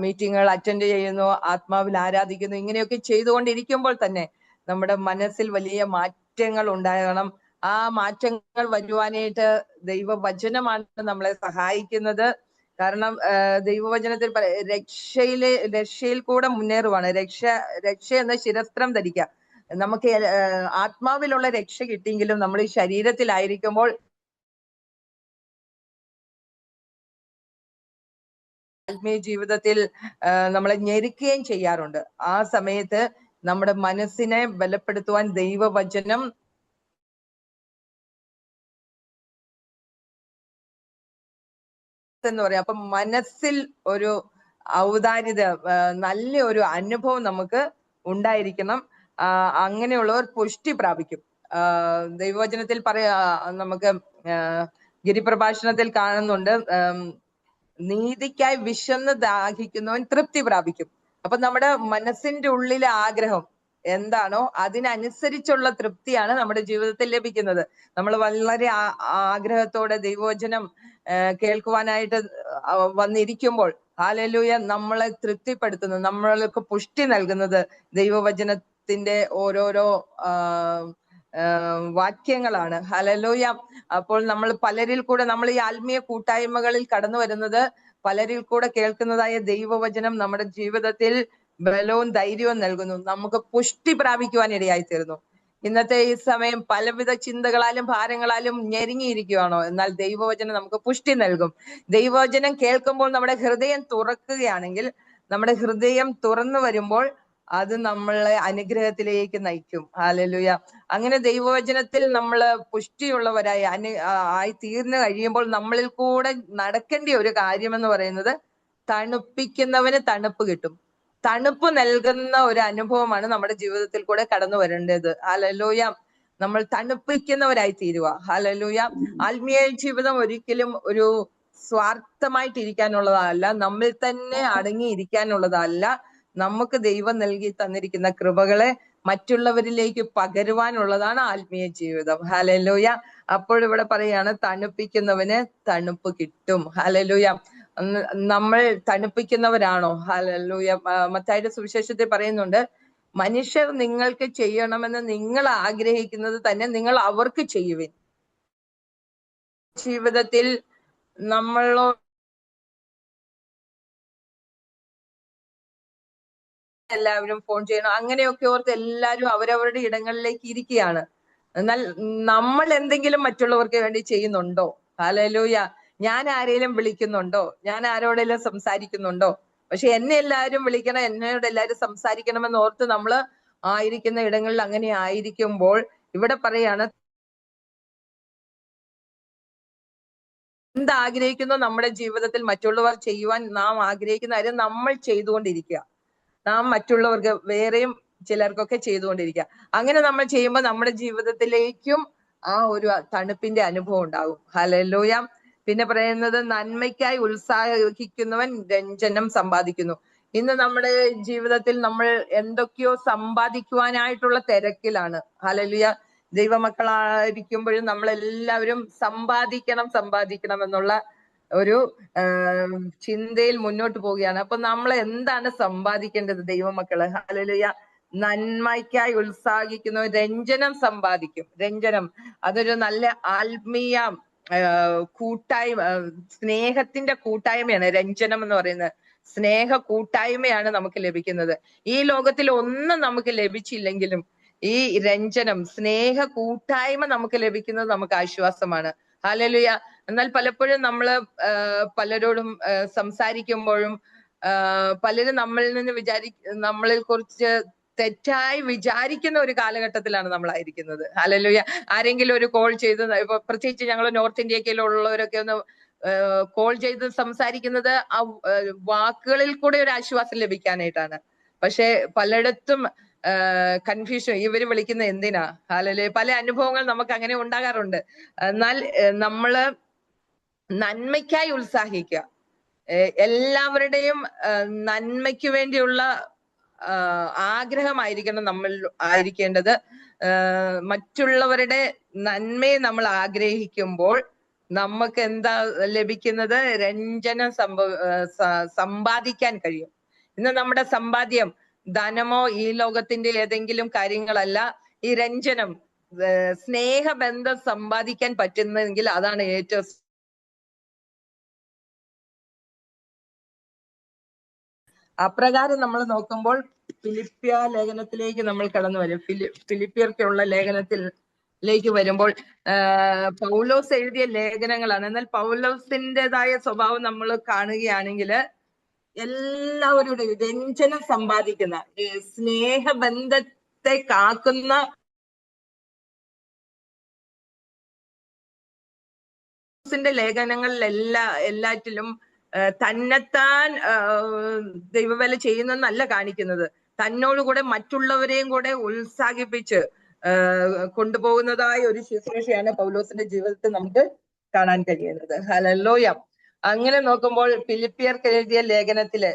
മീറ്റിങ്ങുകൾ അറ്റൻഡ് ചെയ്യുന്നു, ആത്മാവിൽ ആരാധിക്കുന്നു. ഇങ്ങനെയൊക്കെ ചെയ്തുകൊണ്ടിരിക്കുമ്പോൾ തന്നെ നമ്മുടെ മനസ്സിൽ വലിയ മാറ്റങ്ങൾ ഉണ്ടാകണം. ആ മാറ്റങ്ങൾ വരുവാനായിട്ട് ദൈവവചനമാണ് നമ്മളെ സഹായിക്കുന്നത്. കാരണം ദൈവവചനത്തിൽ രക്ഷയിൽ കൂടെ മുന്നേറുവാണ്. രക്ഷ എന്ന ശിരസ്ത്രം ധരിക്കുക. നമുക്ക് ആത്മാവിലുള്ള രക്ഷ കിട്ടിയെങ്കിലും നമ്മൾ ഈ ശരീരത്തിലായിരിക്കുമ്പോൾ ആത്മീയ ജീവിതത്തിൽ നമ്മളെ ഞെരുക്കുകയും ചെയ്യാറുണ്ട്. ആ സമയത്ത് നമ്മുടെ മനസ്സിനെ ബലപ്പെടുത്തുവാൻ ദൈവവചനം എന്ന് പറയാം. അപ്പൊ മനസ്സിൽ ഒരു ഔദാര്യത, നല്ല ഒരു അനുഭവം നമുക്ക് ഉണ്ടായിരിക്കണം. അങ്ങനെയുള്ളവർ പുഷ്ടി പ്രാപിക്കും. ദൈവവചനത്തിൽ നമുക്ക് ഗിരിപ്രഭാഷണത്തിൽ കാണുന്നുണ്ട്, നീതിക്കായി വിശന്ന് ദാഹിക്കുന്നവൻ തൃപ്തി പ്രാപിക്കും. അപ്പൊ നമ്മുടെ മനസ്സിന്റെ ഉള്ളിലെ ആഗ്രഹം എന്താണോ അതിനനുസരിച്ചുള്ള തൃപ്തിയാണ് നമ്മുടെ ജീവിതത്തിൽ ലഭിക്കുന്നത്. നമ്മൾ വളരെ ആഗ്രഹത്തോടെ ദൈവവചനം കേൾക്കുവാനായിട്ട് വന്നിരിക്കുമ്പോൾ ഹല്ലേലൂയ നമ്മളെ തൃപ്തിപ്പെടുത്തുന്നത്, നമ്മൾക്ക് പുഷ്ടി നൽകുന്നത് ദൈവവചനത്തിന്റെ ഓരോരോ വാക്യങ്ങളാണ്. ഹല്ലേലൂയ. അപ്പോൾ നമ്മൾ പലരിൽ കൂടെ നമ്മൾ ഈ ആത്മീയ കൂട്ടായ്മകളിൽ കടന്നു വരുന്നത് പലരിൽ കൂടെ കേൾക്കുന്നതായ ദൈവവചനം നമ്മുടെ ജീവിതത്തിൽ ബലവും ധൈര്യവും നൽകുന്നു, നമുക്ക് പുഷ്ടി പ്രാപിക്കുവാൻ ഇടയായി തീർന്നു. ഇന്നത്തെ ഈ സമയം പലവിധ ചിന്തകളാലും ഭാരങ്ങളാലും ഞെരുങ്ങിയിരിക്കുകയാണോ? എന്നാൽ ദൈവവചനം നമുക്ക് പുഷ്ടി നൽകും. ദൈവവചനം കേൾക്കുമ്പോൾ നമ്മുടെ ഹൃദയം തുറക്കുകയാണെങ്കിൽ, നമ്മുടെ ഹൃദയം തുറന്നു വരുമ്പോൾ അത് നമ്മളെ അനുഗ്രഹത്തിലേക്ക് നയിക്കും. ഹല്ലേലൂയ. അങ്ങനെ ദൈവവചനത്തിൽ നമ്മൾ പുഷ്ടിയുള്ളവരായി ആയി തീർന്നു കഴിയുമ്പോൾ നമ്മളിൽ കൂടെ നടക്കേണ്ട ഒരു കാര്യമെന്ന് പറയുന്നത് തണുപ്പിക്കുന്നവന് തണുപ്പ് കിട്ടും. തണുപ്പ് നൽകുന്ന ഒരു അനുഭവമാണ് നമ്മുടെ ജീവിതത്തിൽ കൂടെ കടന്നു വരേണ്ടത്. ഹല്ലേലൂയ. നമ്മൾ തണുപ്പിക്കുന്നവരായി തീരുക. ഹല്ലേലൂയ. ആത്മീയ ജീവിതം ഒരിക്കലും ഒരു സ്വാർത്ഥമായിട്ടിരിക്കാനുള്ളതല്ല, നമ്മിൽ തന്നെ അടങ്ങിയിരിക്കാനുള്ളതല്ല. നമുക്ക് ദൈവം നൽകി തന്നിരിക്കുന്ന കൃപകളെ മറ്റുള്ളവരിലേക്ക് പകരുവാനുള്ളതാണ് ആത്മീയ ജീവിതം. ഹല്ലേലൂയ. അപ്പോൾ ഇവിടെ പറയാണ് തണുപ്പിക്കുന്നവന് തണുപ്പ് കിട്ടും. ഹല്ലേലൂയ. നമ്മൾ തണുപ്പിക്കുന്നവരാണോ? ഹല്ലേലൂയ. മത്തായിയുടെ സുവിശേഷത്തിൽ പറയുന്നുണ്ട്, മനുഷ്യർ നിങ്ങൾക്ക് ചെയ്യണമെന്ന് നിങ്ങൾ ആഗ്രഹിക്കുന്നത് തന്നെ നിങ്ങൾ അവർക്ക് ചെയ്യുവിൻ. ജീവിതത്തിൽ നമ്മളോ എല്ലാവരും ഫോൺ ചെയ്യണം അങ്ങനെയൊക്കെ ഓർത്ത് എല്ലാവരും അവരവരുടെ ഇടങ്ങളിലേക്ക് ഇരിക്കുകയാണ്. എന്നാൽ നമ്മൾ എന്തെങ്കിലും മറ്റുള്ളവർക്ക് വേണ്ടി ചെയ്യുന്നുണ്ടോ? ഹല്ലേലൂയ. ഞാൻ ആരെങ്കിലും വിളിക്കുന്നുണ്ടോ? ഞാൻ ആരോടെങ്കിലും സംസാരിക്കുന്നുണ്ടോ? പക്ഷെ എന്നെ എല്ലാവരും വിളിക്കണം, എന്നോട് എല്ലാവരും സംസാരിക്കണമെന്ന് ഓർത്ത് നമ്മൾ ആയിരിക്കുന്ന ഇടങ്ങളിൽ അങ്ങനെ ആയിരിക്കുമ്പോൾ ഇവിടെ പറയാണ്, എന്താഗ്രഹിക്കുന്നോ നമ്മുടെ ജീവിതത്തിൽ മറ്റുള്ളവർ ചെയ്യുവാൻ നാം ആഗ്രഹിക്കുന്ന കാര്യം നമ്മൾ ചെയ്തുകൊണ്ടിരിക്കുക. നാം മറ്റുള്ളവർക്ക് വേറെയും ചിലർക്കൊക്കെ ചെയ്തുകൊണ്ടിരിക്കുക. അങ്ങനെ നമ്മൾ ചെയ്യുമ്പോൾ നമ്മുടെ ജീവിതത്തിലേക്കും ആ ഒരു തണുപ്പിന്റെ അനുഭവം ഉണ്ടാകും. ഹല്ലേലൂയ. പിന്നെ പറയുന്നത് നന്മയ്ക്കായി ഉത്സാഹിക്കുന്നവൻ രഞ്ജനം സമ്പാദിക്കുന്നു. ഇന്ന് നമ്മുടെ ജീവിതത്തിൽ നമ്മൾ എന്തൊക്കെയോ സമ്പാദിക്കുവാനായിട്ടുള്ള തിരക്കിലാണ്. ഹല്ലേലൂയ. ദൈവമക്കളായിരിക്കുമ്പോഴും നമ്മളെല്ലാവരും സമ്പാദിക്കണം എന്നുള്ള ഒരു ചിന്തയിൽ മുന്നോട്ട് പോവുകയാണ്. അപ്പൊ നമ്മൾ എന്താണ് സമ്പാദിക്കേണ്ടത് ദൈവമക്കള്? ഹല്ലേലൂയ. നന്മയ്ക്കായി ഉത്സാഹിക്കുന്ന രഞ്ജനം സമ്പാദിക്കും. രഞ്ജനം അതൊരു നല്ല ആത്മീയ കൂട്ടായ്മ, സ്നേഹത്തിന്റെ കൂട്ടായ്മയാണ് രഞ്ജനം എന്ന് പറയുന്നത്. സ്നേഹ കൂട്ടായ്മയാണ് നമുക്ക് ലഭിക്കുന്നത്. ഈ ലോകത്തിൽ ഒന്നും നമുക്ക് ലഭിച്ചില്ലെങ്കിലും ഈ രഞ്ജനം, സ്നേഹ കൂട്ടായ്മ നമുക്ക് ലഭിക്കുന്നത് നമുക്ക് ആശ്വാസമാണ്. ഹല്ലേലൂയ. എന്നാൽ പലപ്പോഴും നമ്മള് പലരോടും സംസാരിക്കുമ്പോഴും പലരും നമ്മളിൽ നിന്ന് നമ്മളിൽ കുറിച്ച് തെറ്റായി വിചാരിക്കുന്ന ഒരു കാലഘട്ടത്തിലാണ് നമ്മളായിരിക്കുന്നത്. ഹല്ലേലൂയ. ആരെങ്കിലും ഒരു കോൾ ചെയ്ത്, ഇപ്പൊ പ്രത്യേകിച്ച് ഞങ്ങൾ നോർത്ത് ഇന്ത്യയിലുള്ളവരൊക്കെ ഒന്ന് കോൾ ചെയ്ത് സംസാരിക്കുന്നത് ആ വാക്കുകളിൽ കൂടെ ഒരു ആശ്വാസം ലഭിക്കാനായിട്ടാണ്. പക്ഷെ പലയിടത്തും കൺഫ്യൂഷൻ, ഇവര് വിളിക്കുന്നത് എന്തിനാ? ഹല്ലേലൂയ. പല അനുഭവങ്ങൾ നമുക്ക് അങ്ങനെ ഉണ്ടാകാറുണ്ട്. എന്നാൽ നമ്മള് നന്മയ്ക്കായി ഉത്സാഹിക്കുക. എല്ലാവരുടെയും നന്മയ്ക്ക് വേണ്ടിയുള്ള ആഗ്രഹമായിരിക്കണം നമ്മൾ ആയിരിക്കേണ്ടത്. മറ്റുള്ളവരുടെ നന്മയെ നമ്മൾ ആഗ്രഹിക്കുമ്പോൾ നമുക്ക് എന്താ ലഭിക്കുന്നത്? രഞ്ജനം സമ്പാദിക്കാൻ കഴിയും. ഇന്ന് നമ്മുടെ സമ്പാദ്യം ധനമോ ഈ ലോകത്തിന്റെ ഏതെങ്കിലും കാര്യങ്ങളല്ല. ഈ രഞ്ജനം, സ്നേഹബന്ധം സമ്പാദിക്കാൻ പറ്റുന്നെങ്കിൽ അതാണ് ഏറ്റവും. അപ്രകാരം നമ്മൾ നോക്കുമ്പോൾ ഫിലിപ്പിയ ലേഖനത്തിലേക്ക് നമ്മൾ കടന്നു വരും. ഫിലിപ്പിയർക്കുള്ള ലേഖനത്തിലേക്ക് വരുമ്പോൾ പൗലോസ് എഴുതിയ ലേഖനങ്ങളാണ്. എന്നാൽ പൗലോസിൻ്റെതായ സ്വഭാവം നമ്മൾ കാണുകയാണെങ്കിൽ എല്ലാവരുടെയും രഞ്ജനം സമ്പാദിക്കുന്ന, സ്നേഹബന്ധത്തെ കാക്കുന്ന ലേഖനങ്ങളിൽ എല്ലാറ്റിലും തന്നെത്താൻ ദൈവവേല ചെയ്യുന്നെന്നല്ല കാണിക്കുന്നത്. തന്നോടുകൂടെ മറ്റുള്ളവരെയും കൂടെ ഉത്സാഹിപ്പിച്ച് കൊണ്ടുപോകുന്നതായ ഒരു ശുശ്രൂഷയാണ് പൗലോസിന്റെ ജീവിതത്തിൽ നമുക്ക് കാണാൻ കഴിയുന്നത്. ഹല്ലേലൂയ. അങ്ങനെ നോക്കുമ്പോൾ ഫിലിപ്പിയർക്ക് എഴുതിയ ലേഖനത്തില്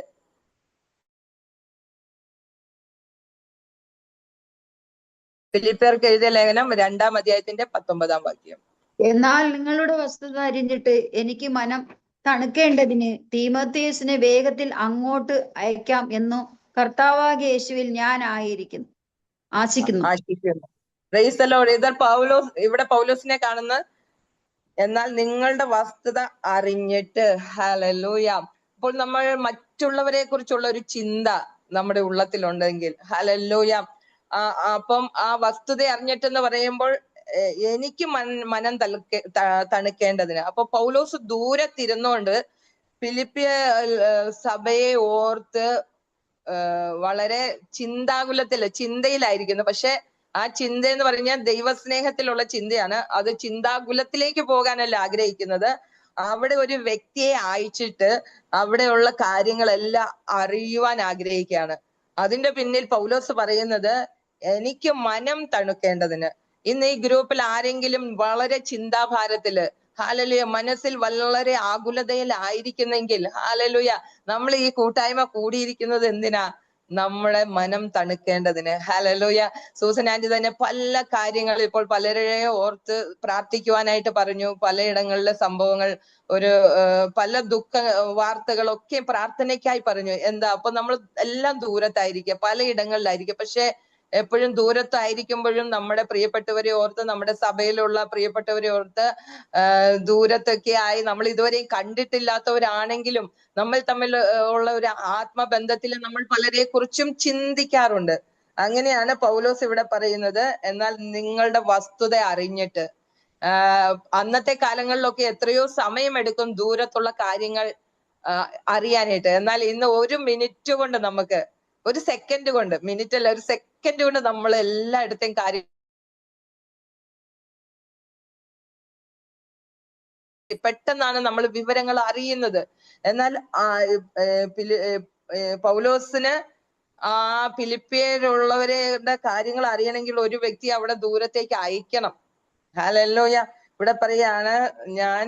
ഫിലിപ്പിയർക്ക് എഴുതിയ ലേഖനം 2-ാം അധ്യായത്തിന്റെ 19-ാം വാക്യം. എന്നാൽ നിങ്ങളുടെ വസ്തുത അറിഞ്ഞിട്ട് എനിക്ക് മനം തണുക്കേണ്ടതിന് തീമോഥെയോസിനെ വേഗത്തിൽ അങ്ങോട്ട് അയക്കാം എന്നു കർത്താവായ യേശുവിൽ ഞാൻ ആശിക്കുന്നു. Price the Lord. ഇവിടെ പൗലോസിനെ കാണുന്ന, എന്നാൽ നിങ്ങളുടെ വസ്തുത അറിഞ്ഞിട്ട്. ഹല്ലേലൂയ. അപ്പോൾ നമ്മൾ മറ്റുള്ളവരെ കുറിച്ചുള്ള ഒരു ചിന്ത നമ്മുടെ ഉള്ളത്തിലുണ്ടെങ്കിൽ, ഹല്ലേലൂയ, അപ്പം ആ വസ്തുത അറിഞ്ഞിട്ടെന്ന് പറയുമ്പോൾ എനിക്ക് മനം തണുക്കേണ്ടതിന്. അപ്പൊ പൗലോസ് ദൂരത്തിരുന്നോണ്ട് ഫിലിപ്പിയ സഭയെ ഓർത്ത് വളരെ ചിന്തയിലായിരിക്കുന്നു. പക്ഷെ ആ ചിന്ത എന്ന് പറഞ്ഞാൽ ദൈവസ്നേഹത്തിലുള്ള ചിന്തയാണ്. അത് ചിന്താകുലത്തിലേക്ക് പോകാനല്ല ആഗ്രഹിക്കുന്നത്. അവിടെ ഒരു വ്യക്തിയെ അയച്ചിട്ട് അവിടെയുള്ള കാര്യങ്ങളെല്ലാം അറിയുവാൻ ആഗ്രഹിക്കുകയാണ്. അതിന്റെ പിന്നിൽ പൗലോസ് പറയുന്നത് എനിക്ക് മനം തണുക്കേണ്ടതിന്. ഇന്ന് ഈ ഗ്രൂപ്പിൽ ആരെങ്കിലും വളരെ ചിന്താഭാരത്തില്, ഹല്ലേലൂയ, മനസ്സിൽ വളരെ ആകുലതയിലായിരിക്കുന്നെങ്കിൽ, ഹല്ലേലൂയ, നമ്മൾ ഈ കൂട്ടായ്മ കൂടിയിരിക്കുന്നത് എന്തിനാ? നമ്മളെ മനം തണുക്കേണ്ടതിന്. ഹല്ലേലൂയ. സൂസൻ ആന്റി തന്നെ പല കാര്യങ്ങൾ ഇപ്പോൾ പലരെ ഓർത്ത് പ്രാർത്ഥിക്കുവാനായിട്ട് പറഞ്ഞു. പലയിടങ്ങളിലെ സംഭവങ്ങൾ, ഒരു പല ദുഃഖ വാർത്തകളൊക്കെ പ്രാർത്ഥനയ്ക്കായി പറഞ്ഞു. എന്താ, അപ്പൊ നമ്മൾ എല്ലാം ദൂരത്തായിരിക്കുക, പലയിടങ്ങളിലായിരിക്കും. പക്ഷെ എപ്പോഴും ദൂരത്തായിരിക്കുമ്പോഴും നമ്മുടെ പ്രിയപ്പെട്ടവരെ ഓർത്ത്, നമ്മുടെ സഭയിലുള്ള പ്രിയപ്പെട്ടവരെ ഓർത്ത്, ദൂരത്തൊക്കെ ആയി നമ്മൾ ഇതുവരെയും കണ്ടിട്ടില്ലാത്തവരാണെങ്കിലും നമ്മൾ തമ്മിൽ ഉള്ള ഒരു ആത്മബന്ധത്തിൽ നമ്മൾ പലരെ കുറിച്ചും ചിന്തിക്കാറുണ്ട്. അങ്ങനെയാണ് പൗലോസ് ഇവിടെ പറയുന്നത്, എന്നാൽ നിങ്ങളുടെ വസ്തുത അറിഞ്ഞിട്ട്. അന്നത്തെ കാലങ്ങളിലൊക്കെ എത്രയോ സമയമെടുക്കും ദൂരത്തുള്ള കാര്യങ്ങൾ അറിയാനായിട്ട്. എന്നാൽ ഇന്ന് ഒരു മിനിറ്റ് കൊണ്ട്, നമുക്ക് ഒരു സെക്കൻഡ് കൊണ്ട്, മിനിറ്റ് അല്ല, ഒരു സെക്കൻഡ് കൊണ്ട് നമ്മൾ എല്ലായിടത്തെയും കാര്യം പെട്ടെന്നാണ് നമ്മൾ വിവരങ്ങൾ അറിയുന്നത്. എന്നാൽ പൗലോസിന് ആ ഫിലിപ്പിയയിലുള്ളവരുടെ കാര്യങ്ങൾ അറിയണമെങ്കിൽ ഒരു വ്യക്തി അവിടെ ദൂരത്തേക്ക് അയക്കണം. ഹല്ലേലൂയ. ഇവിടെ പറയാണ്, ഞാൻ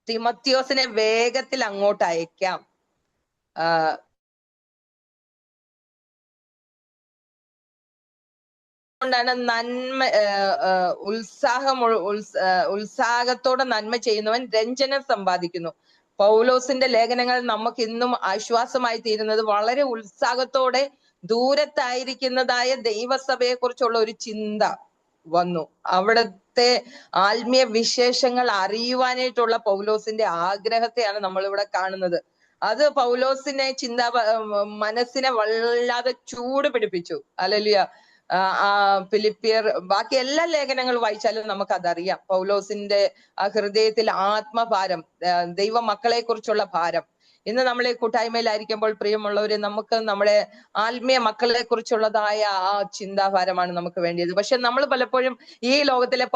തിമത്തിയോസിനെ വേഗത്തിൽ അങ്ങോട്ട് അയക്കാം. ാണ് ഉത്സാഹത്തോടെ നന്മ ചെയ്യുന്നവൻ രഞ്ജനം സമ്പാദിക്കുന്നു. പൗലോസിന്റെ ലേഖനങ്ങൾ നമുക്ക് ഇന്നും ആശ്വാസമായി തീരുന്നത് വളരെ ഉത്സാഹത്തോടെ ദൂരത്തായിരിക്കുന്നതായ ദൈവസഭയെ കുറിച്ചുള്ള ഒരു ചിന്ത വന്നു. അവിടുത്തെ ആത്മീയ വിശേഷങ്ങൾ അറിയുവാനായിട്ടുള്ള പൗലോസിന്റെ ആഗ്രഹത്തെയാണ് നമ്മളിവിടെ കാണുന്നത്. അത് പൗലോസിനെ മനസ്സിനെ വല്ലാതെ ചൂട് പിടിപ്പിച്ചു. ഹല്ലേലൂയ. ഫിലിപ്പിയർ, ബാക്കി എല്ലാ ലേഖനങ്ങളും വായിച്ചാലും നമുക്ക് അതറിയാം. പൗലോസിന്റെ ആ ഹൃദയത്തിൽ ആത്മഭാരം, ദൈവ മക്കളെ കുറിച്ചുള്ള ഭാരം. ഇന്ന് നമ്മൾ ഈ കൂട്ടായ്മയിലായിരിക്കുമ്പോൾ പ്രിയമുള്ളവര്, നമുക്ക് നമ്മുടെ ആത്മീയ മക്കളെ കുറിച്ചുള്ളതായ ആ ചിന്താഭാരമാണ് നമുക്ക് വേണ്ടിയത്. പക്ഷെ നമ്മൾ പലപ്പോഴും ഈ ലോകത്തിലെ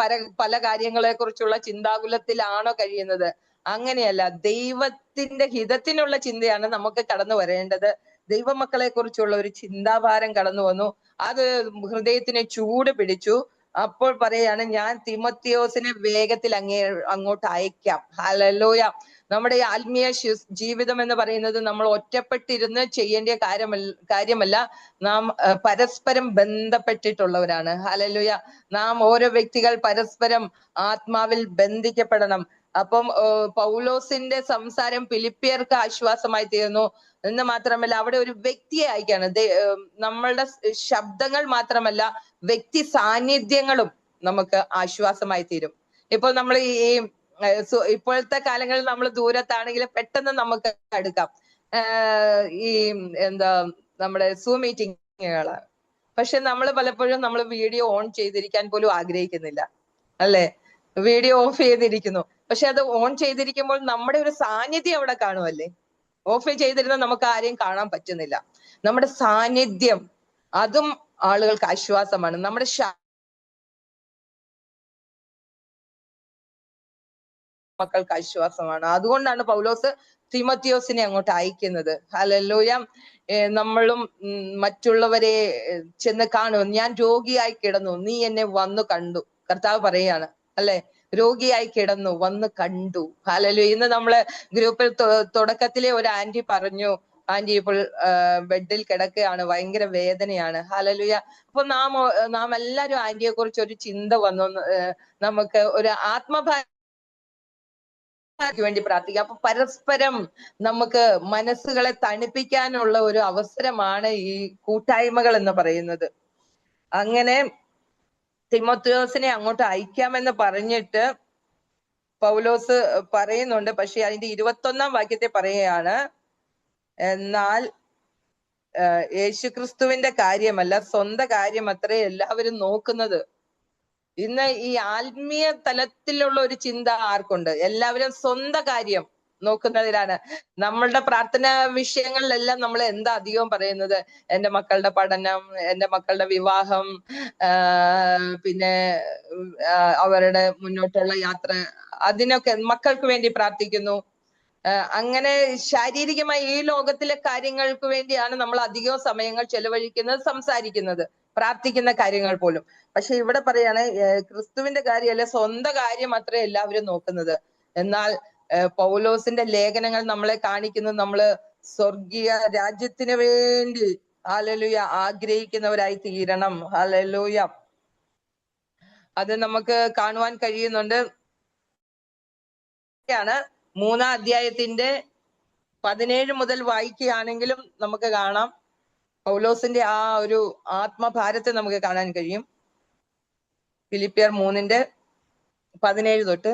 പല കാര്യങ്ങളെ കുറിച്ചുള്ള ചിന്താകുലത്തിലാണോ കഴിയുന്നത്? അങ്ങനെയല്ല. ദൈവത്തിന്റെ ഹിതത്തിനുള്ള ചിന്തയാണ് നമുക്ക് കടന്നു വരേണ്ടത്. ദൈവമക്കളെ കുറിച്ചുള്ള ഒരു ചിന്താഭാരം കടന്നു വന്നു. അത് ഹൃദയത്തിനെ ചൂട് പിടിച്ചു. അപ്പോൾ പറയാണ്, ഞാൻ തിമത്തിയോസിനെ വേഗത്തിൽ അങ്ങോട്ട് അയക്കാം. ഹല്ലേലൂയ. നമ്മുടെ ഈ ആത്മീയ ജീവിതം എന്ന് പറയുന്നത് നമ്മൾ ഒറ്റപ്പെട്ടിരുന്ന് ചെയ്യേണ്ട കാര്യമല്ല. നാം പരസ്പരം ബന്ധപ്പെട്ടിട്ടുള്ളവരാണ്. ഹല്ലേലൂയ. നാം ഓരോ വ്യക്തികൾ പരസ്പരം ആത്മാവിൽ ബന്ധിക്കപ്പെടണം. അപ്പം പൗലോസിന്റെ സംസാരം ഫിലിപ്പിയർക്ക് ആശ്വാസമായി തീർന്നു എന്ന് മാത്രമല്ല, അവിടെ ഒരു വ്യക്തിയെ അയക്കാണ്. നമ്മളുടെ ശബ്ദങ്ങൾ മാത്രമല്ല, വ്യക്തി സാന്നിധ്യങ്ങളും നമുക്ക് ആശ്വാസമായി തീരും. ഇപ്പോൾ നമ്മൾ ഈ ഇപ്പോഴത്തെ കാലങ്ങളിൽ നമ്മൾ ദൂരത്താണെങ്കിലും പെട്ടെന്ന് നമുക്ക് എടുക്കാം. ഈ നമ്മുടെ സൂം മീറ്റിങ്ങുകളാണ്. പക്ഷെ നമ്മൾ പലപ്പോഴും നമ്മൾ വീഡിയോ ഓൺ ചെയ്തിരിക്കാൻ പോലും ആഗ്രഹിക്കുന്നില്ല, അല്ലെ? വീഡിയോ ഓഫ് ചെയ്തിരിക്കുന്നു. പക്ഷെ അത് ഓൺ ചെയ്തിരിക്കുമ്പോൾ നമ്മുടെ ഒരു സാന്നിധ്യം അവിടെ കാണുമല്ലേ? ഓഫ് ചെയ്തിരുന്ന നമുക്ക് ആരെയും കാണാൻ പറ്റുന്നില്ല. നമ്മുടെ സാന്നിധ്യം, അതും ആളുകൾക്ക് ആശ്വാസമാണ്. നമ്മുടെ മക്കൾക്ക് ആശ്വാസമാണ്. അതുകൊണ്ടാണ് പൗലോസ് തിമത്തിയോസിനെ അങ്ങോട്ട് അയക്കുന്നത്. ഹല്ലേലൂയ. നമ്മളും മറ്റുള്ളവരെ ചെന്ന് കാണും. ഞാൻ രോഗിയായി കിടന്നു, നീ എന്നെ വന്നു കണ്ടു. കർത്താവ് പറയാണ്, അല്ലെ? രോഗിയായി കിടന്നു, വന്ന് കണ്ടു. ഹല്ലേലൂയ. ഇന്ന് നമ്മള് ഗ്രൂപ്പിൽ തുടക്കത്തിലെ ഒരു ആന്റി പറഞ്ഞു, ആന്റി ഇപ്പോൾ ബെഡിൽ കിടക്കുകയാണ്, ഭയങ്കര വേദനയാണ്. ഹല്ലേലൂയ. അപ്പൊ നാം എല്ലാവരും ആന്റിയെ കുറിച്ച് ഒരു ചിന്ത വന്നു, നമുക്ക് ഒരു ആത്മഭാരം വേണ്ടി പ്രാർത്ഥിക്കാം. അപ്പൊ പരസ്പരം നമുക്ക് മനസ്സുകളെ തണുപ്പിക്കാനുള്ള ഒരു അവസരമാണ് ഈ കൂട്ടായ്മകൾ എന്ന് പറയുന്നത്. അങ്ങനെ തിമോത്തിയോസിനെ അങ്ങോട്ട് അയക്കാമെന്ന് പറഞ്ഞിട്ട് പൗലോസ് പറയുന്നുണ്ട്. പക്ഷെ അതിന്റെ 21-ാം വാക്യത്തെ പറയുകയാണ്, എന്നാൽ യേശുക്രിസ്തുവിന്റെ കാര്യമല്ല, സ്വന്തം കാര്യം അത്രേ എല്ലാവരും നോക്കുന്നത്. ഇന്ന് ഈ ആത്മീയ തലത്തിലുള്ള ഒരു ചിന്ത ആർക്കുണ്ട്? എല്ലാവരും സ്വന്തം കാര്യം നോക്കുന്നതിലാണ്. നമ്മളുടെ പ്രാർത്ഥനാ വിഷയങ്ങളിലെല്ലാം നമ്മൾ എന്താ അധികവും പറയുന്നത്? എന്റെ മക്കളുടെ പഠനം, എന്റെ മക്കളുടെ വിവാഹം, പിന്നെ അവരുടെ മുന്നോട്ടുള്ള യാത്ര, അതിനൊക്കെ മക്കൾക്ക് വേണ്ടി പ്രാർത്ഥിക്കുന്നു. അങ്ങനെ ശാരീരികമായി ഈ ലോകത്തിലെ കാര്യങ്ങൾക്ക് വേണ്ടിയാണ് നമ്മൾ അധികവും സമയങ്ങൾ ചെലവഴിക്കുന്നത്, സംസാരിക്കുന്നത്, പ്രാർത്ഥിക്കുന്ന കാര്യങ്ങൾ പോലും. പക്ഷെ ഇവിടെ പറയാണ് ക്രിസ്തുവിന്റെ കാര്യമല്ല, സ്വന്തം കാര്യം അത്രേ എല്ലാവരും നോക്കുന്നത്. എന്നാൽ പൗലോസിന്റെ ലേഖനങ്ങൾ നമ്മളെ കാണിക്കുന്നത് നമ്മള് സ്വർഗീയ രാജ്യത്തിന് വേണ്ടി ഹല്ലേലൂയ ആഗ്രഹിക്കുന്നവരായി തീരണം. ഹല്ലേലൂയ. അത് നമുക്ക് കാണുവാൻ കഴിയുന്നുണ്ട്. 3-ാം അധ്യായത്തിന്റെ 17 മുതൽ വായിക്കുകയാണെങ്കിലും നമുക്ക് കാണാം പൗലോസിന്റെ ആ ഒരു ആത്മഭാരത്തെ നമുക്ക് കാണാൻ കഴിയും. ഫിലിപ്പിയർ 3:17 തൊട്ട്.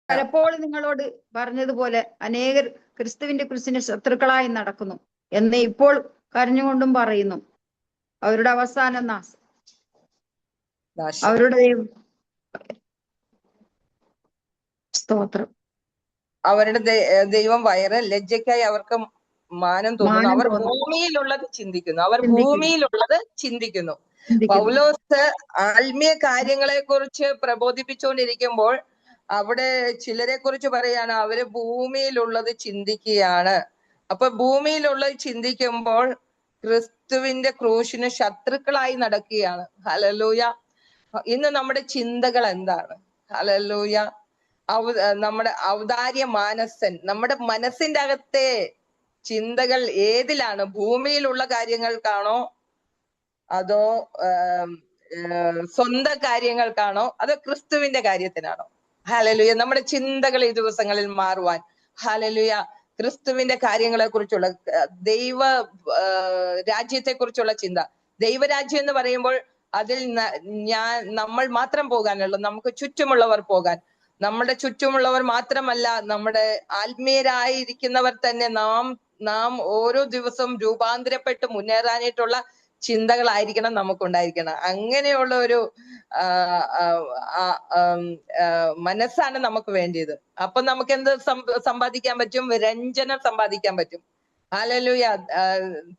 പലപ്പോഴും നിങ്ങളോട് പറഞ്ഞതുപോലെ അനേകർ ക്രിസ്തുവിന്റെ കുരിശിന് ശത്രുക്കളായി നടക്കുന്നു എന്ന് ഇപ്പോൾ കരഞ്ഞുകൊണ്ടും പറയുന്നു. അവരുടെ അവസാനം നാശം. അവരുടെ സ്തോത്രം. അവരുടെ ദൈവം വയറ്, ലജ്ജയ്ക്കായി അവർക്ക് മാനം തോന്നുന്നു. അവർ ഭൂമിയിലുള്ളത് ചിന്തിക്കുന്നു. ചിന്തിക്കുന്നു. പൗലോസ് ആത്മീയ കാര്യങ്ങളെ കുറിച്ച് പ്രബോധിപ്പിച്ചുകൊണ്ടിരിക്കുമ്പോൾ അവിടെ ചിലരെ കുറിച്ച് പറയാണ്, അവര് ഭൂമിയിലുള്ളത് ചിന്തിക്കുകയാണ്. അപ്പൊ ഭൂമിയിലുള്ളത് ചിന്തിക്കുമ്പോൾ ക്രിസ്തുവിന്റെ ക്രൂശിന് ശത്രുക്കളായി നടക്കുകയാണ്. ഹല്ലേലൂയ. ഇന്ന് നമ്മുടെ ചിന്തകൾ എന്താണ്? ഹല്ലേലൂയ. നമ്മുടെ ഔദാര്യ മാനസൻ, നമ്മുടെ മനസ്സിന്റെ അകത്തെ ചിന്തകൾ ഏതിലാണ്? ഭൂമിയിലുള്ള കാര്യങ്ങൾക്കാണോ, അതോ സ്വന്തം കാര്യങ്ങൾക്കാണോ, അതോ ക്രിസ്തുവിന്റെ കാര്യത്തിനാണോ? ഹല്ലേലൂയ. നമ്മുടെ ചിന്തകൾ ഈ ദിവസങ്ങളിൽ മാറുവാൻ, ഹല്ലേലൂയ, ക്രിസ്തുവിന്റെ കാര്യങ്ങളെ കുറിച്ചുള്ള, ദൈവ രാജ്യത്തെ കുറിച്ചുള്ള ചിന്ത. ദൈവരാജ്യം എന്ന് പറയുമ്പോൾ അതിൽ നമ്മൾ മാത്രം പോകാനുള്ളൂ, നമുക്ക് ചുറ്റുമുള്ളവർ പോകാൻ. നമ്മുടെ ചുറ്റുമുള്ളവർ മാത്രമല്ല, നമ്മുടെ ആത്മീയരായിരിക്കുന്നവർ തന്നെ നാം ഓരോ ദിവസവും രൂപാന്തരപ്പെട്ട് മുന്നേറാനായിട്ടുള്ള ചിന്തകളായിരിക്കണം നമുക്കുണ്ടായിരിക്കണം. അങ്ങനെയുള്ള ഒരു മനസ്സാണ് നമുക്ക് വേണ്ടിയത്. അപ്പൊ നമുക്ക് എന്ത് സമ്പാദിക്കാൻ പറ്റും? രഞ്ജനം സമ്പാദിക്കാൻ പറ്റും. ഹല്ലേലൂയ.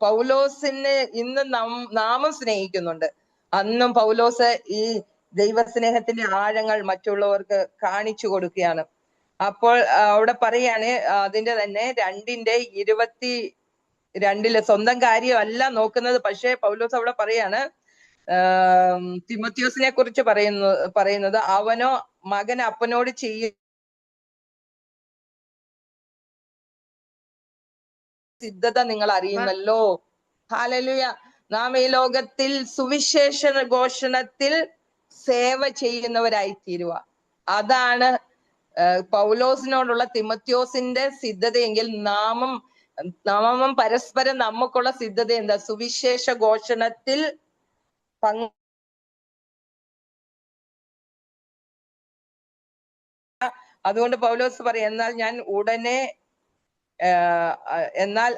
പൗലോസിനെ ഇന്ന് നാമും സ്നേഹിക്കുന്നുണ്ട്. അന്നും പൗലോസ് ഈ ദൈവസ്നേഹത്തിന്റെ ആഴങ്ങൾ മറ്റുള്ളവർക്ക് കാണിച്ചു കൊടുക്കുകയാണ്. അപ്പോൾ അവിടെ പറയാണ്, അതിന്റെ തന്നെ 2:22 സ്വന്തം കാര്യമല്ല നോക്കുന്നത്. പക്ഷെ പൗലോസ് അവിടെ പറയാണ്, തിമോത്തിയോസിനെ കുറിച്ച് പറയുന്നത് അവനോ മകൻ അപ്പനോട് ചെയ്യും സിദ്ധത നിങ്ങൾ അറിയുന്നല്ലോ. ഹല്ലേലൂയ. നാം ഈ ലോകത്തിൽ സുവിശേഷ ഘോഷണത്തിൽ സേവ ചെയ്യുന്നവരായി തീരുക. അതാണ് പൗലോസിനോടുള്ള തിമോത്തിയോസിന്റെ സിദ്ധതയെങ്കിൽ നാമം പരസ്പരം നമുക്കുള്ള സിദ്ധത എന്താ? സുവിശേഷ ഘോഷണത്തിൽ അതുകൊണ്ട് പൗലോസ് പറയും, എന്നാൽ ഞാൻ ഉടനെ എന്നാൽ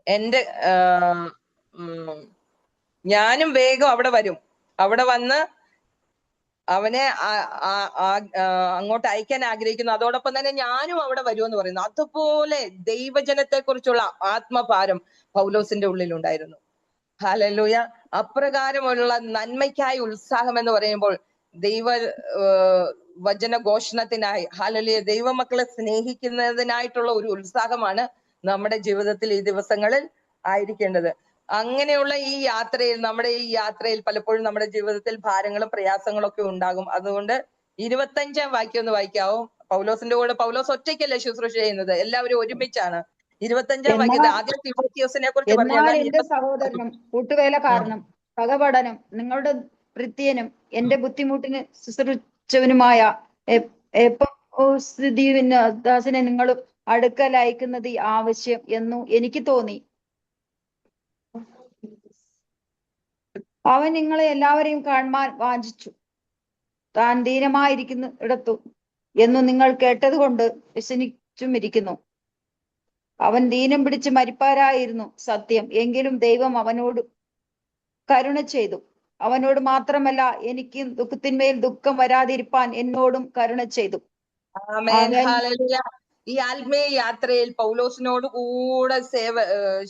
എന്റെ ഞാനും വേഗം അവിടെ വരും, അവിടെ വന്ന് അവനെ അങ്ങോട്ട് അയക്കാൻ ആഗ്രഹിക്കുന്നു, അതോടൊപ്പം തന്നെ ഞാനും അവിടെ വരുമെന്ന് പറയുന്നു. അതുപോലെ ദൈവജനത്തെ കുറിച്ചുള്ള ആത്മഭാരം പൗലോസിന്റെ ഉള്ളിലുണ്ടായിരുന്നു. ഹല്ലേലൂയ. അപ്രകാരമുള്ള നന്മയ്ക്കായി ഉത്സാഹം എന്ന് പറയുമ്പോൾ വചന ഘോഷണത്തിനായി, ഹല്ലേലൂയ, ദൈവമക്കളെ സ്നേഹിക്കുന്നതിനായിട്ടുള്ള ഒരു ഉത്സാഹമാണ് നമ്മുടെ ജീവിതത്തിൽ ഈ ദിവസങ്ങളിൽ ആയിരിക്കേണ്ടത്. അങ്ങനെയുള്ള നമ്മുടെ ഈ യാത്രയിൽ പലപ്പോഴും നമ്മുടെ ജീവിതത്തിൽ ഭാരങ്ങളും പ്രയാസങ്ങളും ഒക്കെ ഉണ്ടാകും. അതുകൊണ്ട് 25-ാം വാക്യം ഒന്ന് വായിക്കാവോ? പൗലോസിന്റെ കൂടെ പൗലോസ് ഒറ്റയ്ക്കല്ലേ ശുശ്രൂഷ ചെയ്യുന്നത്, എല്ലാവരും ഒരുമിച്ചാണ്. 25-ാം വാക്യത്തിൽ ആദ്യം തിമോത്തിയോസിനെ കുറിച്ച് എന്നാൽ എന്റെ സഹോദരനും കൂട്ടുവേലക്കാരനും പകപഠനം നിങ്ങളുടെ ഭൃത്യനും എന്റെ ബുദ്ധിമുട്ടിന് ശുശ്രൂഷവനുമായ ദാസനെ നിങ്ങൾ അടുക്കൽ അയക്കുന്നത് ആവശ്യം എന്നു എനിക്ക് തോന്നി. അവൻ നിങ്ങളെ എല്ലാവരെയും കാണുവാൻ വാഞ്ചിച്ചു. താൻ ദീനമായിരിക്കുന്നിടത്തു എന്നു നിങ്ങൾ കേട്ടത് കൊണ്ട് വ്യസനിച്ചും ഇരിക്കുന്നു. അവൻ ദീനം പിടിച്ച് മരിപ്പാരായിരുന്നു സത്യം. എങ്കിലും ദൈവം അവനോട് കരുണ ചെയ്തു. അവനോട് മാത്രമല്ല, എനിക്ക് ദുഃഖത്തിന്മേൽ ദുഃഖം വരാതിരിപ്പാൻ എന്നോടും കരുണ ചെയ്തു. ആമേൻ. ഹല്ലേലൂയ. ഈ ആത്മീയ യാത്രയിൽ പൗലോസിനോട് കൂടെ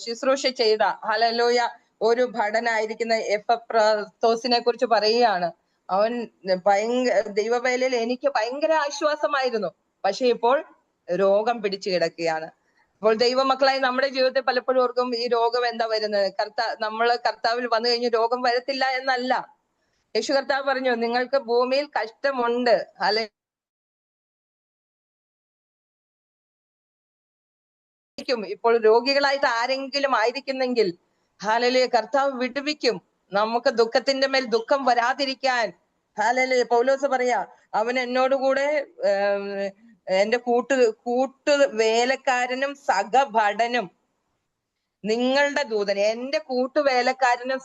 ശുശ്രൂഷ ചെയ്ത ഹല്ലേലൂയ ഒരു ഭടനായിരിക്കുന്ന എപ്പഫ്രാത്തോസിനെ കുറിച്ച് പറയുകയാണ്. അവൻ ദൈവവേലയിൽ എനിക്ക് ഭയങ്കര ആശ്വാസമായിരുന്നു, പക്ഷെ ഇപ്പോൾ രോഗം പിടിച്ചു കിടക്കുകയാണ്. അപ്പോൾ ദൈവമക്കളായി നമ്മുടെ ജീവിതത്തിൽ പലപ്പോഴും ഓർക്കും ഈ രോഗം എന്താ വരുന്നത്, നമ്മള് കർത്താവിൽ വന്നു കഴിഞ്ഞ് രോഗം വരത്തില്ല എന്നല്ല. യേശു കർത്താവ് പറഞ്ഞു, നിങ്ങൾക്ക് ഭൂമിയിൽ കഷ്ടമുണ്ട്, അല്ലെ ഇപ്പോൾ രോഗികളായിട്ട് ആരെങ്കിലും ആയിരിക്കുന്നെങ്കിൽ ഹല്ലേലൂയ കർത്താവ് വിടുവിക്കും. നമുക്ക് ദുഃഖത്തിന്റെ മേൽ ദുഃഖം വരാതിരിക്കാൻ ഹല്ലേലൂയ പൗലോസ് പറയാ, അവൻ എന്നോടുകൂടെ എന്റെ കൂട്ടു വേലക്കാരനും സഹഭടനും നിങ്ങളുടെ ദൂതൻ, എന്റെ കൂട്ടുവേലക്കാരനും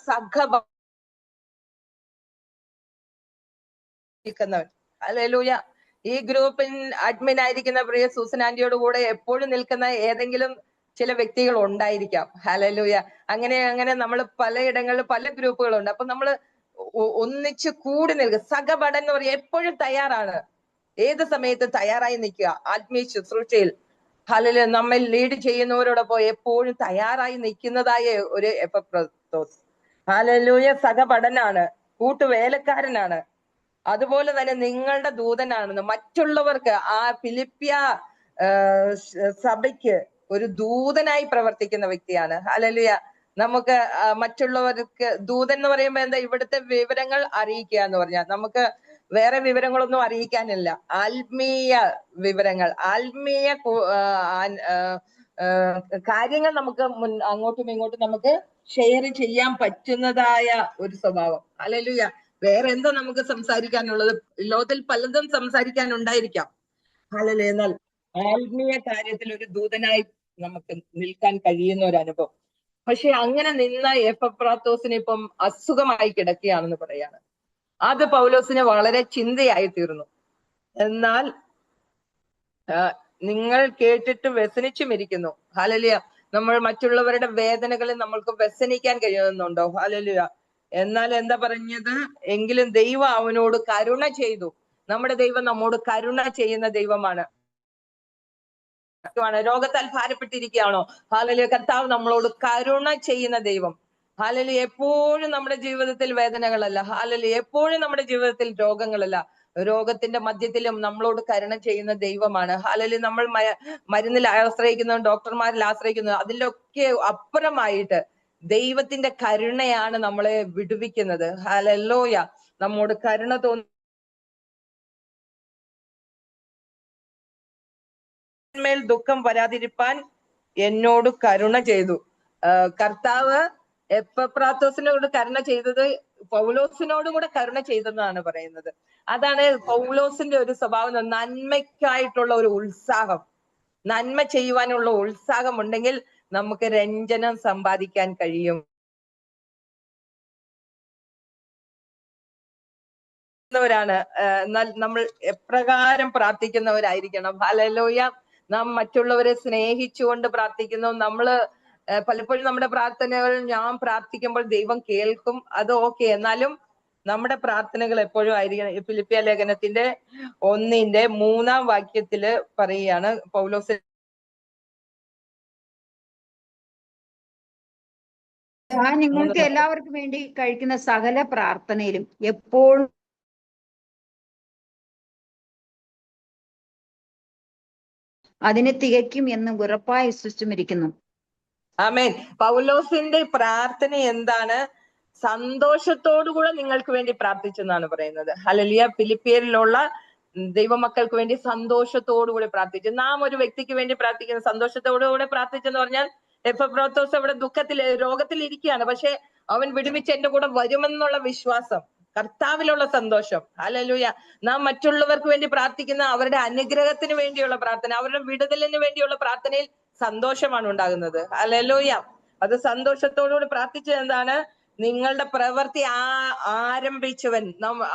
നിൽക്കുന്നവൻ. ഹല്ലേലൂയ. ഈ ഗ്രൂപ്പിൽ അഡ്മിൻ ആയിരിക്കുന്ന പ്രിയ സൂസൻ ആന്റിയോട് കൂടെ എപ്പോഴും നിൽക്കുന്ന ഏതെങ്കിലും ചില വ്യക്തികൾ ഉണ്ടായിരിക്കാം. ഹല്ലേലൂയ. അങ്ങനെ നമ്മൾ പലയിടങ്ങളിൽ പല ഗ്രൂപ്പുകളുണ്ട്. അപ്പൊ നമ്മൾ ഒന്നിച്ച് കൂടി നിൽക്കുക. സഹപഠൻ എന്ന് പറയുക എപ്പോഴും തയ്യാറാണ്, ഏത് സമയത്ത് തയ്യാറായി നിൽക്കുക ആത്മീയ ശുശ്രൂഷയിൽ. ഹല്ലേലൂയ. നമ്മെ ലീഡ് ചെയ്യുന്നവരോടൊപ്പം എപ്പോഴും തയ്യാറായി നിൽക്കുന്നതായ ഒരു എപ്പഫ്രാത്തോസ് ഹല്ലേലൂയ സഹപഠനാണ്, കൂട്ടുവേലക്കാരനാണ്. അതുപോലെ തന്നെ നിങ്ങളുടെ ദൂതനാണെന്ന് മറ്റുള്ളവർക്ക് ആ ഫിലിപ്പിയ സഭയ്ക്ക് ഒരു ദൂതനായി പ്രവർത്തിക്കുന്ന വ്യക്തിയാണ്. ഹല്ലേലൂയ. നമുക്ക് മറ്റുള്ളവർക്ക് ദൂതൻ എന്ന് പറയുമ്പോൾ എന്താ, ഇവിടുത്തെ വിവരങ്ങൾ അറിയിക്കുക എന്ന് പറഞ്ഞാൽ നമുക്ക് വേറെ വിവരങ്ങളൊന്നും അറിയിക്കാനില്ല. ആത്മീയ വിവരങ്ങൾ, ആത്മീയ കാര്യങ്ങൾ നമുക്ക് അങ്ങോട്ടും ഇങ്ങോട്ടും നമുക്ക് ഷെയർ ചെയ്യാൻ പറ്റുന്നതായ ഒരു സ്വഭാവം. ഹല്ലേലൂയ. വേറെ എന്താ നമുക്ക് സംസാരിക്കാനുള്ളത്? ലോകത്തിൽ പലതും സംസാരിക്കാനുണ്ടായിരിക്കാം. ഹല്ലേലൂയ. എന്നാൽ ആത്മീയ കാര്യത്തിൽ ഒരു ദൂതനായി നമുക്ക് നിൽക്കാൻ കഴിയുന്ന ഒരു അനുഭവം. പക്ഷെ അങ്ങനെ നിന്ന എപ്പഫ്രാത്തോസിന് ഇപ്പം അസുഖമായി കിടക്കുകയാണെന്ന് പറയാണ്. അത് പൗലോസിന് വളരെ ചിന്തയായി തീർന്നു. എന്നാൽ നിങ്ങൾ കേട്ടിട്ട് വ്യസനിച്ചുമിരിക്കുന്നു. ഹല്ലേലൂയ. നമ്മൾ മറ്റുള്ളവരുടെ വേദനകളിൽ നമ്മൾക്ക് വ്യസനിക്കാൻ കഴിയുന്നുണ്ടോ? ഹല്ലേലൂയ. എന്നാൽ എന്താ പറഞ്ഞത്, എങ്കിലും ദൈവം അവനോട് കരുണ ചെയ്തു. നമ്മുടെ ദൈവം നമ്മോട് കരുണ ചെയ്യുന്ന ദൈവമാണ്. രോഗത്താൽ ഭാരപ്പെട്ടിരിക്കുകയാണോ? ഹല്ലേലൂയ. കർത്താവ് നമ്മളോട് കരുണ ചെയ്യുന്ന ദൈവം. ഹല്ലേലൂയ. എപ്പോഴും നമ്മുടെ ജീവിതത്തിൽ വേദനകളല്ല, ഹല്ലേലൂയ എപ്പോഴും നമ്മുടെ ജീവിതത്തിൽ രോഗങ്ങളല്ല, രോഗത്തിന്റെ മധ്യത്തിലും നമ്മളോട് കരുണ ചെയ്യുന്ന ദൈവമാണ്. ഹല്ലേലൂയ. നമ്മൾ മരുന്നിൽ ആശ്രയിക്കുന്നതും ഡോക്ടർമാരിൽ ആശ്രയിക്കുന്നതും അതിലൊക്കെ അപ്പുറമായിട്ട് ദൈവത്തിന്റെ കരുണയാണ് നമ്മളെ വിടുവിക്കുന്നത്. ഹല്ലേലൂയ. നമ്മോട് കരുണ മേൽ ദുഃഖം വരാതിരിപ്പാൻ എന്നോട് കരുണ ചെയ്തു. കർത്താവ് എപ്പഫ്രാത്തോസിനോട് കരുണ ചെയ്തത് പൗലോസിനോടും കൂടെ കരുണ ചെയ്തെന്നാണ് പറയുന്നത്. അതാണ് പൗലോസിന്റെ ഒരു സ്വഭാവം. നന്മയ്ക്കായിട്ടുള്ള ഒരു ഉത്സാഹം, നന്മ ചെയ്യുവാനുള്ള ഉത്സാഹം ഉണ്ടെങ്കിൽ നമുക്ക് രഞ്ജനം സമ്പാദിക്കാൻ കഴിയും. എന്നാൽ നമ്മൾ എപ്രകാരം പ്രാർത്ഥിക്കുന്നവരായിരിക്കണം? ഹല്ലേലൂയ. നാം മറ്റുള്ളവരെ സ്നേഹിച്ചുകൊണ്ട് പ്രാർത്ഥിക്കുന്നു. നമ്മള് പലപ്പോഴും നമ്മുടെ പ്രാർത്ഥനകൾ ഞാൻ പ്രാർത്ഥിക്കുമ്പോൾ ദൈവം കേൾക്കും, അത് ഓക്കെ. എന്നാലും നമ്മുടെ പ്രാർത്ഥനകൾ എപ്പോഴും ആയിരിക്കണം. ഫിലിപ്പിയ ലേഖനത്തിന്റെ 1:3 പറയുകയാണ് പൗലോസ്, ഞാൻ നിങ്ങൾക്ക് എല്ലാവർക്കും വേണ്ടി കഴിക്കുന്ന സകല പ്രാർത്ഥനയിലും എപ്പോഴും അതിനെ തികയ്ക്കും എന്ന് ഉറപ്പായി വിശ്വസിച്ചുമിരിക്കുന്നു. ആമേൻ. പൗലോസിന്റെ പ്രാർത്ഥന എന്താണ്? സന്തോഷത്തോടുകൂടെ നിങ്ങൾക്ക് വേണ്ടി പ്രാർത്ഥിച്ചെന്നാണ് പറയുന്നത്. ഹല്ലേലൂയ. ഫിലിപ്പിയരിലുള്ള ദൈവമക്കൾക്ക് വേണ്ടി സന്തോഷത്തോടുകൂടി പ്രാർത്ഥിച്ചു. നാം ഒരു വ്യക്തിക്ക് വേണ്ടി പ്രാർത്ഥിക്കുന്ന സന്തോഷത്തോടുകൂടെ പ്രാർത്ഥിച്ചെന്ന് പറഞ്ഞാൽ എപ്പഫ്രാത്തോസ് അവിടെ രോഗത്തിൽ ഇരിക്കുകയാണ്. പക്ഷെ അവൻ വിടുവിച്ച് എന്റെ കൂടെ വരുമെന്നുള്ള വിശ്വാസം, കർത്താവിലുള്ള സന്തോഷം. ഹല്ലേലൂയ. നാം മറ്റുള്ളവർക്ക് വേണ്ടി പ്രാർത്ഥിക്കുന്ന അവരുടെ അനുഗ്രഹത്തിന് വേണ്ടിയുള്ള പ്രാർത്ഥന, അവരുടെ വിടുതലിന് വേണ്ടിയുള്ള പ്രാർത്ഥനയിൽ സന്തോഷമാണ് ഉണ്ടാകുന്നത്. ഹല്ലേലൂയ. അത് സന്തോഷത്തോടുകൂടി പ്രാർത്ഥിച്ചത് എന്താണ്? നിങ്ങളുടെ പ്രവൃത്തി ആരംഭിച്ചവൻ.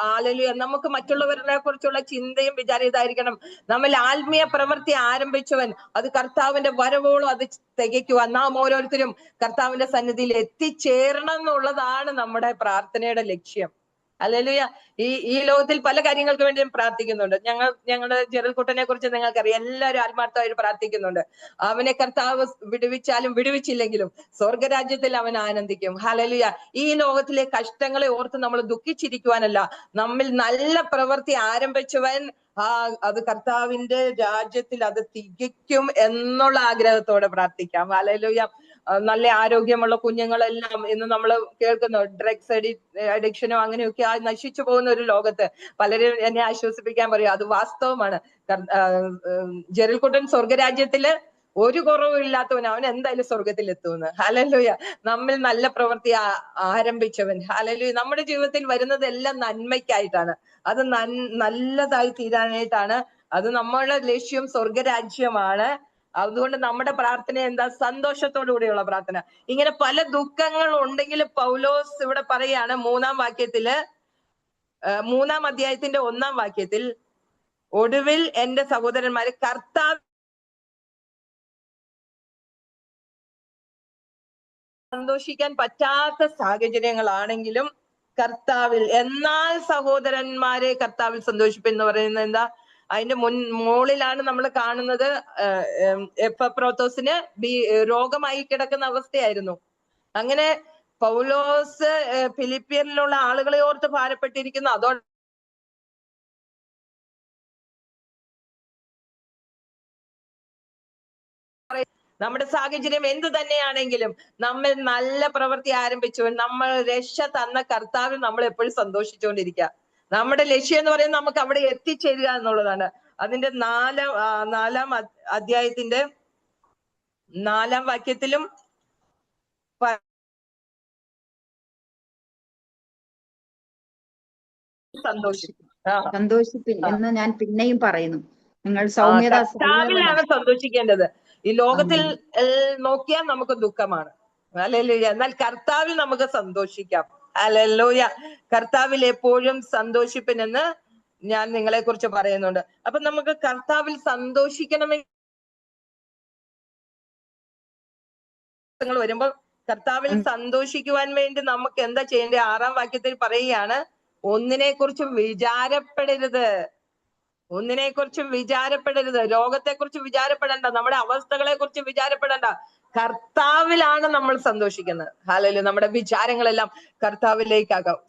ഹല്ലേലൂയ. നമുക്ക് മറ്റുള്ളവരെ കുറിച്ചുള്ള ചിന്തയും വിചാരം ഇതായിരിക്കണം. നമ്മൾ ആത്മീയ പ്രവൃത്തി ആരംഭിച്ചവൻ അത് കർത്താവിന്റെ വരവോളം അത് തികയ്ക്കുവാൻ നാം ഓരോരുത്തരും കർത്താവിന്റെ സന്നിധിയിൽ എത്തിച്ചേരണം എന്നുള്ളതാണ് നമ്മുടെ പ്രാർത്ഥനയുടെ ലക്ഷ്യം. ഹല്ലേലൂയ. ഈ ലോകത്തിൽ പല കാര്യങ്ങൾക്ക് വേണ്ടി പ്രാർത്ഥിക്കുന്നുണ്ട്. ഞങ്ങളുടെ ജെറൽകുട്ടനെ കുറിച്ച് നിങ്ങൾക്കറിയാം. എല്ലാവരും ആത്മാർത്ഥമായിട്ട് പ്രാർത്ഥിക്കുന്നുണ്ട്. അവനെ കർത്താവ് വിടുവിച്ചാലും വിടുവിച്ചില്ലെങ്കിലും സ്വർഗരാജ്യത്തിൽ അവൻ ആനന്ദിക്കും. ഹല്ലേലൂയ. ഈ ലോകത്തിലെ കഷ്ടങ്ങളെ ഓർത്ത് നമ്മൾ ദുഃഖിച്ചിരിക്കുവാനല്ല, നമ്മിൽ നല്ല പ്രവൃത്തി ആരംഭിച്ചവൻ അത് കർത്താവിന്റെ രാജ്യത്തിൽ അത് തികയ്ക്കും എന്നുള്ള ആഗ്രഹത്തോടെ പ്രാർത്ഥിക്കാം. ഹല്ലേലൂയ. നല്ല ആരോഗ്യമുള്ള കുഞ്ഞുങ്ങളെല്ലാം ഇന്ന് നമ്മൾ കേൾക്കുന്നു ഡ്രഗ്സ് അഡിക്ഷനോ അങ്ങനെയൊക്കെ നശിച്ചു പോകുന്ന ഒരു ലോകത്ത് പലരും എന്നെ ആശ്വസിപ്പിക്കാൻ പറയും. അത് വാസ്തവമാണ്. ജെറിൽകുട്ടൻ സ്വർഗരാജ്യത്തില് ഒരു കുറവും ഇല്ലാത്തവൻ, അവൻ എന്തായാലും സ്വർഗത്തിൽ എത്തുമെന്ന്. ഹല്ലേലൂയ. നമ്മിൽ നല്ല പ്രവൃത്തി ആരംഭിച്ചവൻ. ഹല്ലേലൂയ. നമ്മുടെ ജീവിതത്തിൽ വരുന്നതെല്ലാം നന്മയ്ക്കായിട്ടാണ്. അത് നല്ലതായി തീരാനായിട്ടാണ്. അത് നമ്മളുടെ ലക്ഷ്യം സ്വർഗരാജ്യമാണ്. അതുകൊണ്ട് നമ്മുടെ പ്രാർത്ഥന എന്താ? സന്തോഷത്തോടു കൂടിയുള്ള പ്രാർത്ഥന. ഇങ്ങനെ പല ദുഃഖങ്ങൾ ഉണ്ടെങ്കിൽ പൗലോസ് ഇവിടെ പറയാണ് 3-ാം വാക്യത്തില്, 3-ാം അധ്യായത്തിന്റെ 1-ാം വാക്യത്തിൽ, ഒടുവിൽ എന്റെ സഹോദരന്മാരെ കർത്താവ് സന്തോഷിക്കാൻ പറ്റാത്ത സാഹചര്യങ്ങളാണെങ്കിലും കർത്താവിൽ, എന്നാൽ സഹോദരന്മാരെ കർത്താവിൽ സന്തോഷിപ്പിൻ എന്ന് പറയുന്നത് എന്താ? അതിന്റെ മുകളിലാണ് നമ്മൾ കാണുന്നത് എപ്പഫ്രോത്തോസിന് രോഗമായി കിടക്കുന്ന അവസ്ഥയായിരുന്നു. അങ്ങനെ പൗലോസ് ഫിലിപ്പിയനിലുള്ള ആളുകളെ ഓർത്ത് ഭാരപ്പെട്ടിരിക്കുന്നു. അതോടെ നമ്മുടെ സാഹചര്യം എന്തു തന്നെയാണെങ്കിലും നമ്മൾ നല്ല പ്രവൃത്തി ആരംഭിച്ചു, നമ്മൾ രക്ഷ തന്ന കർത്താവിൽ നമ്മൾ എപ്പോഴും സന്തോഷിച്ചുകൊണ്ടിരിക്കുക. നമ്മുടെ ലക്ഷ്യം എന്ന് പറയുന്നത് നമുക്ക് അവിടെ എത്തിച്ചേരുക എന്നുള്ളതാണ്. അതിന്റെ 4-ാം അധ്യായത്തിന്റെ 4-ാം വാക്യത്തിലും സന്തോഷിപ്പിൻ എന്ന് ഞാൻ പിന്നെയും പറയുന്നു. നിങ്ങൾ കർത്താവിലാണ് സന്തോഷിക്കേണ്ടത്. ഈ ലോകത്തിൽ നോക്കിയാൽ നമുക്ക് ദുഃഖമാണ്. ഹല്ലേലൂയ. എന്നാൽ കർത്താവിൽ നമുക്ക് സന്തോഷിക്കാം. ഹല്ലേലൂയ. കർത്താവിൽ എപ്പോഴും സന്തോഷിപ്പിനെന്ന് ഞാൻ നിങ്ങളെ കുറിച്ച് പറയുന്നുണ്ട്. അപ്പൊ നമുക്ക് കർത്താവിൽ സന്തോഷിക്കണമെങ്കിൽ വരുമ്പോൾ കർത്താവിൽ സന്തോഷിക്കുവാൻ വേണ്ടി നമുക്ക് എന്താ ചെയ്യേണ്ടത്? 6-ാം വാക്യത്തിൽ പറയുകയാണ്, ഒന്നിനെ കുറിച്ചും വിചാരപ്പെടരുത്. ഒന്നിനെ കുറിച്ചും വിചാരപ്പെടരുത്. രോഗത്തെ കുറിച്ച് വിചാരപ്പെടേണ്ട, നമ്മുടെ അവസ്ഥകളെ കുറിച്ച് വിചാരപ്പെടേണ്ട. കർത്താവിലാണ് നമ്മൾ സന്തോഷിക്കുന്നത്. ഹല്ലേലൂയ. നമ്മുടെ വിചാരങ്ങളെല്ലാം കർത്താവിലേക്കാകാം.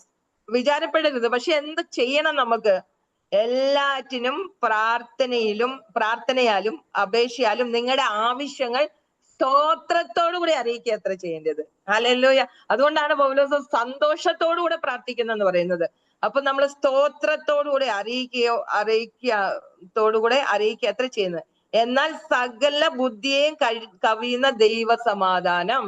വിചാരപ്പെടരുത്. പക്ഷെ എന്ത് ചെയ്യണം? നമുക്ക് എല്ലാറ്റിനും പ്രാർത്ഥനയാലും അപേക്ഷയാലും നിങ്ങളുടെ ആവശ്യങ്ങൾ സ്തോത്രത്തോടുകൂടി അറിയിക്കുക അത്ര ചെയ്യേണ്ടത്. ഹല്ലേലൂയ. അതുകൊണ്ടാണ് പൗലോസ് സന്തോഷത്തോടുകൂടെ പ്രാർത്ഥിക്കുന്നെന്ന് പറയുന്നത്. അപ്പൊ നമ്മൾ സ്തോത്രത്തോടുകൂടെ അറിയിക്കുക അത്ര ചെയ്യുന്നത്. എന്നാൽ സകല ബുദ്ധിയെയും കവിയുന്ന ദൈവ സമാധാനം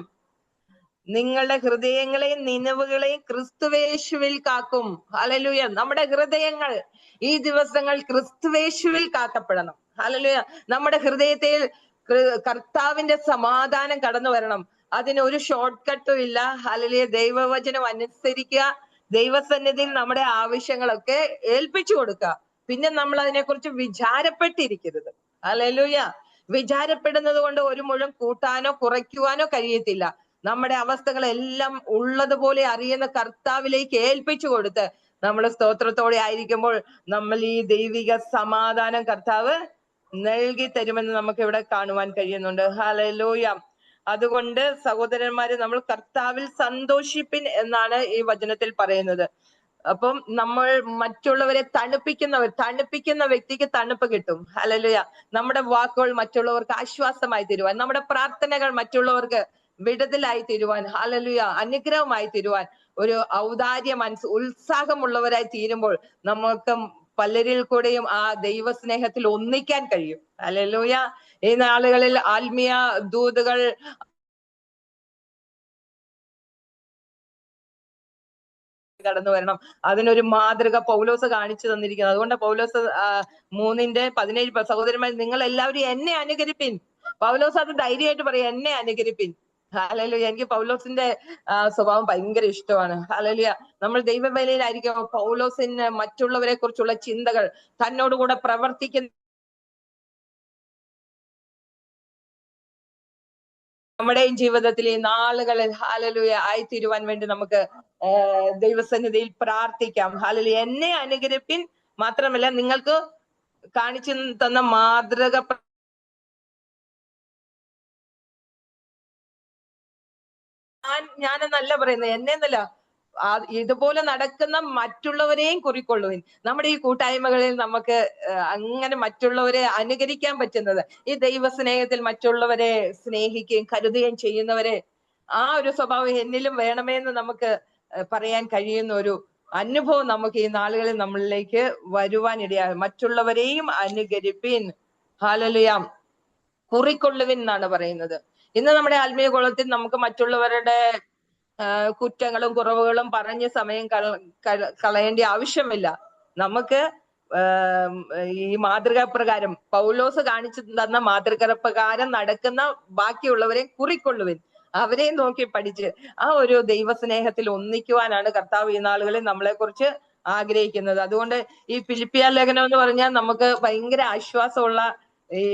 നിങ്ങളുടെ ഹൃദയങ്ങളെയും നിലവുകളെയും ക്രിസ്തുവേശുവിൽ കാക്കും. ഹല്ലേലൂയ. നമ്മുടെ ഹൃദയങ്ങൾ ഈ ദിവസങ്ങൾ ക്രിസ്തുവേശുവിൽ കാക്കപ്പെടണം. ഹല്ലേലൂയ. നമ്മുടെ ഹൃദയത്തിൽ കർത്താവിന്റെ സമാധാനം കടന്നു വരണം. അതിന് ഒരു ഷോർട്ട് കട്ടും ഇല്ല. ഹല്ലേലൂയ. ദൈവവചനം അനുസരിക്കുക, ദൈവസന്നിധിയിൽ നമ്മുടെ ആവശ്യങ്ങളൊക്കെ ഏൽപ്പിച്ചു കൊടുക്കുക. പിന്നെ നമ്മൾ അതിനെക്കുറിച്ച് വിചാരപ്പെട്ടിരിക്കരുത്. ഹല്ലേലൂയ. വിചാരപ്പെടുന്നത് കൊണ്ട് ഒരു മുഴം കൂട്ടാനോ കുറയ്ക്കുവാനോ കഴിയത്തില്ല. നമ്മുടെ അവസ്ഥകളെല്ലാം ഉള്ളതുപോലെ അറിയുന്ന കർത്താവിലേക്ക് ഏൽപ്പിച്ചു കൊടുത്ത് നമ്മൾ സ്തോത്രത്തോടെ ആയിരിക്കുമ്പോൾ നമ്മൾ ഈ ദൈവിക സമാധാനം കർത്താവ് നൽകി തരുമെന്ന് നമുക്ക് ഇവിടെ കാണുവാൻ കഴിയുന്നുണ്ട്. ഹല്ലേലൂയ. അതുകൊണ്ട് സഹോദരന്മാരെ, നമ്മൾ കർത്താവിൽ സന്തോഷിപ്പിൻ എന്നാണ് ഈ വചനത്തിൽ പറയുന്നത്. അപ്പം നമ്മൾ മറ്റുള്ളവരെ തണുപ്പിക്കുന്ന വ്യക്തിക്ക് തണുപ്പ് കിട്ടും. ഹല്ലേലൂയ. നമ്മുടെ വാക്കുകൾ മറ്റുള്ളവർക്ക് ആശ്വാസമായി തീരുവാൻ, നമ്മുടെ പ്രാർത്ഥനകൾ മറ്റുള്ളവർക്ക് വിടുതലായി തീരുവാൻ, ഹല്ലേലൂയ, അനുഗ്രഹമായി തീരുവാൻ, ഒരു ഔദാര്യ ഉത്സാഹമുള്ളവരായി തീരുമ്പോൾ നമുക്ക് പലരിൽ കൂടെയും ആ ദൈവസ്നേഹത്തിൽ ഒന്നിക്കാൻ കഴിയും. ഹല്ലേലൂയ. ഈ നാളുകളിൽ ആത്മീയ ദൂതുകൾ കടന്നു വരണം. അതിനൊരു മാതൃക പൗലോസ് കാണിച്ചു തന്നിരിക്കുന്നത്. അതുകൊണ്ട് പൗലോസ് 3:17 സഹോദരന്മാർ നിങ്ങൾ എല്ലാവരും എന്നെ അനുകരിപ്പിൻ. പൗലോസ് അത് ധൈര്യമായിട്ട് പറയാം, എന്നെ അനുകരിപ്പിൻ. ഹല്ലേലൂയ. എനിക്ക് പൗലോസിന്റെ സ്വഭാവം ഭയങ്കര ഇഷ്ടമാണ്. ഹല്ലേലൂയ. നമ്മൾ ദൈവവേലയിലായിരിക്കും പൗലോസിന് മറ്റുള്ളവരെ കുറിച്ചുള്ള ചിന്തകൾ, തന്നോടുകൂടെ പ്രവർത്തിക്കുന്ന നമ്മുടെയും ജീവിതത്തിൽ ഈ നാളുകളിൽ ഹല്ലേലൂയ ആയിത്തീരുവാൻ വേണ്ടി നമുക്ക് ദൈവസന്നിധിയിൽ പ്രാർത്ഥിക്കാം. ഹല്ലേലൂയ. എന്നെ അനുകരിപ്പിൻ മാത്രമല്ല, നിങ്ങൾക്ക് കാണിച്ചു തന്ന മാതൃക ഞാനെന്നല്ല പറയുന്നത്, എന്നെന്നല്ല, ഇതുപോലെ നടക്കുന്ന മറ്റുള്ളവരെയും കുറിക്കൊള്ളുവിൻ. നമ്മുടെ ഈ കൂട്ടായ്മകളിൽ നമുക്ക് അങ്ങനെ മറ്റുള്ളവരെ അനുകരിക്കാൻ പറ്റുന്നത്, ഈ ദൈവസ്നേഹത്തിൽ മറ്റുള്ളവരെ സ്നേഹിക്കുകയും കരുതുകയും ചെയ്യുന്നവരെ, ആ ഒരു സ്വഭാവം എന്നിലും വേണമെന്ന് നമുക്ക് പറയാൻ കഴിയുന്ന ഒരു അനുഭവം നമുക്ക് ഈ നാളുകളിൽ നമ്മളിലേക്ക് വരുവാനിടയാകും. മറ്റുള്ളവരെയും അനുകരിപ്പിൻ. ഹല്ലേലൂയ. കുറിക്കൊള്ളുവിൻ എന്നാണ് പറയുന്നത്. ഇന്ന് നമ്മുടെ ആത്മീയ കുളത്തിൽ നമുക്ക് മറ്റുള്ളവരുടെ കുറ്റങ്ങളും കുറവുകളും പറഞ്ഞ് സമയം കളയേണ്ട ആവശ്യമില്ല. നമുക്ക് ഈ മാതൃകാ പ്രകാരം പൗലോസ് കാണിച്ചു തന്ന മാതൃക പ്രകാരം നടക്കുന്ന ബാക്കിയുള്ളവരെ കുറിക്കൊള്ളുവിൻ. അവരെ നോക്കി പഠിച്ച് ആ ഒരു ദൈവസ്നേഹത്തിൽ ഒന്നിക്കുവാനാണ് കർത്താവ് ഈ നാളുകളിൽ നമ്മളെ കുറിച്ച് ആഗ്രഹിക്കുന്നത്. അതുകൊണ്ട് ഈ ഫിലിപ്പിയ ലേഖനം എന്ന് പറഞ്ഞാൽ നമുക്ക് ഭയങ്കര ആശ്വാസമുള്ള ഈ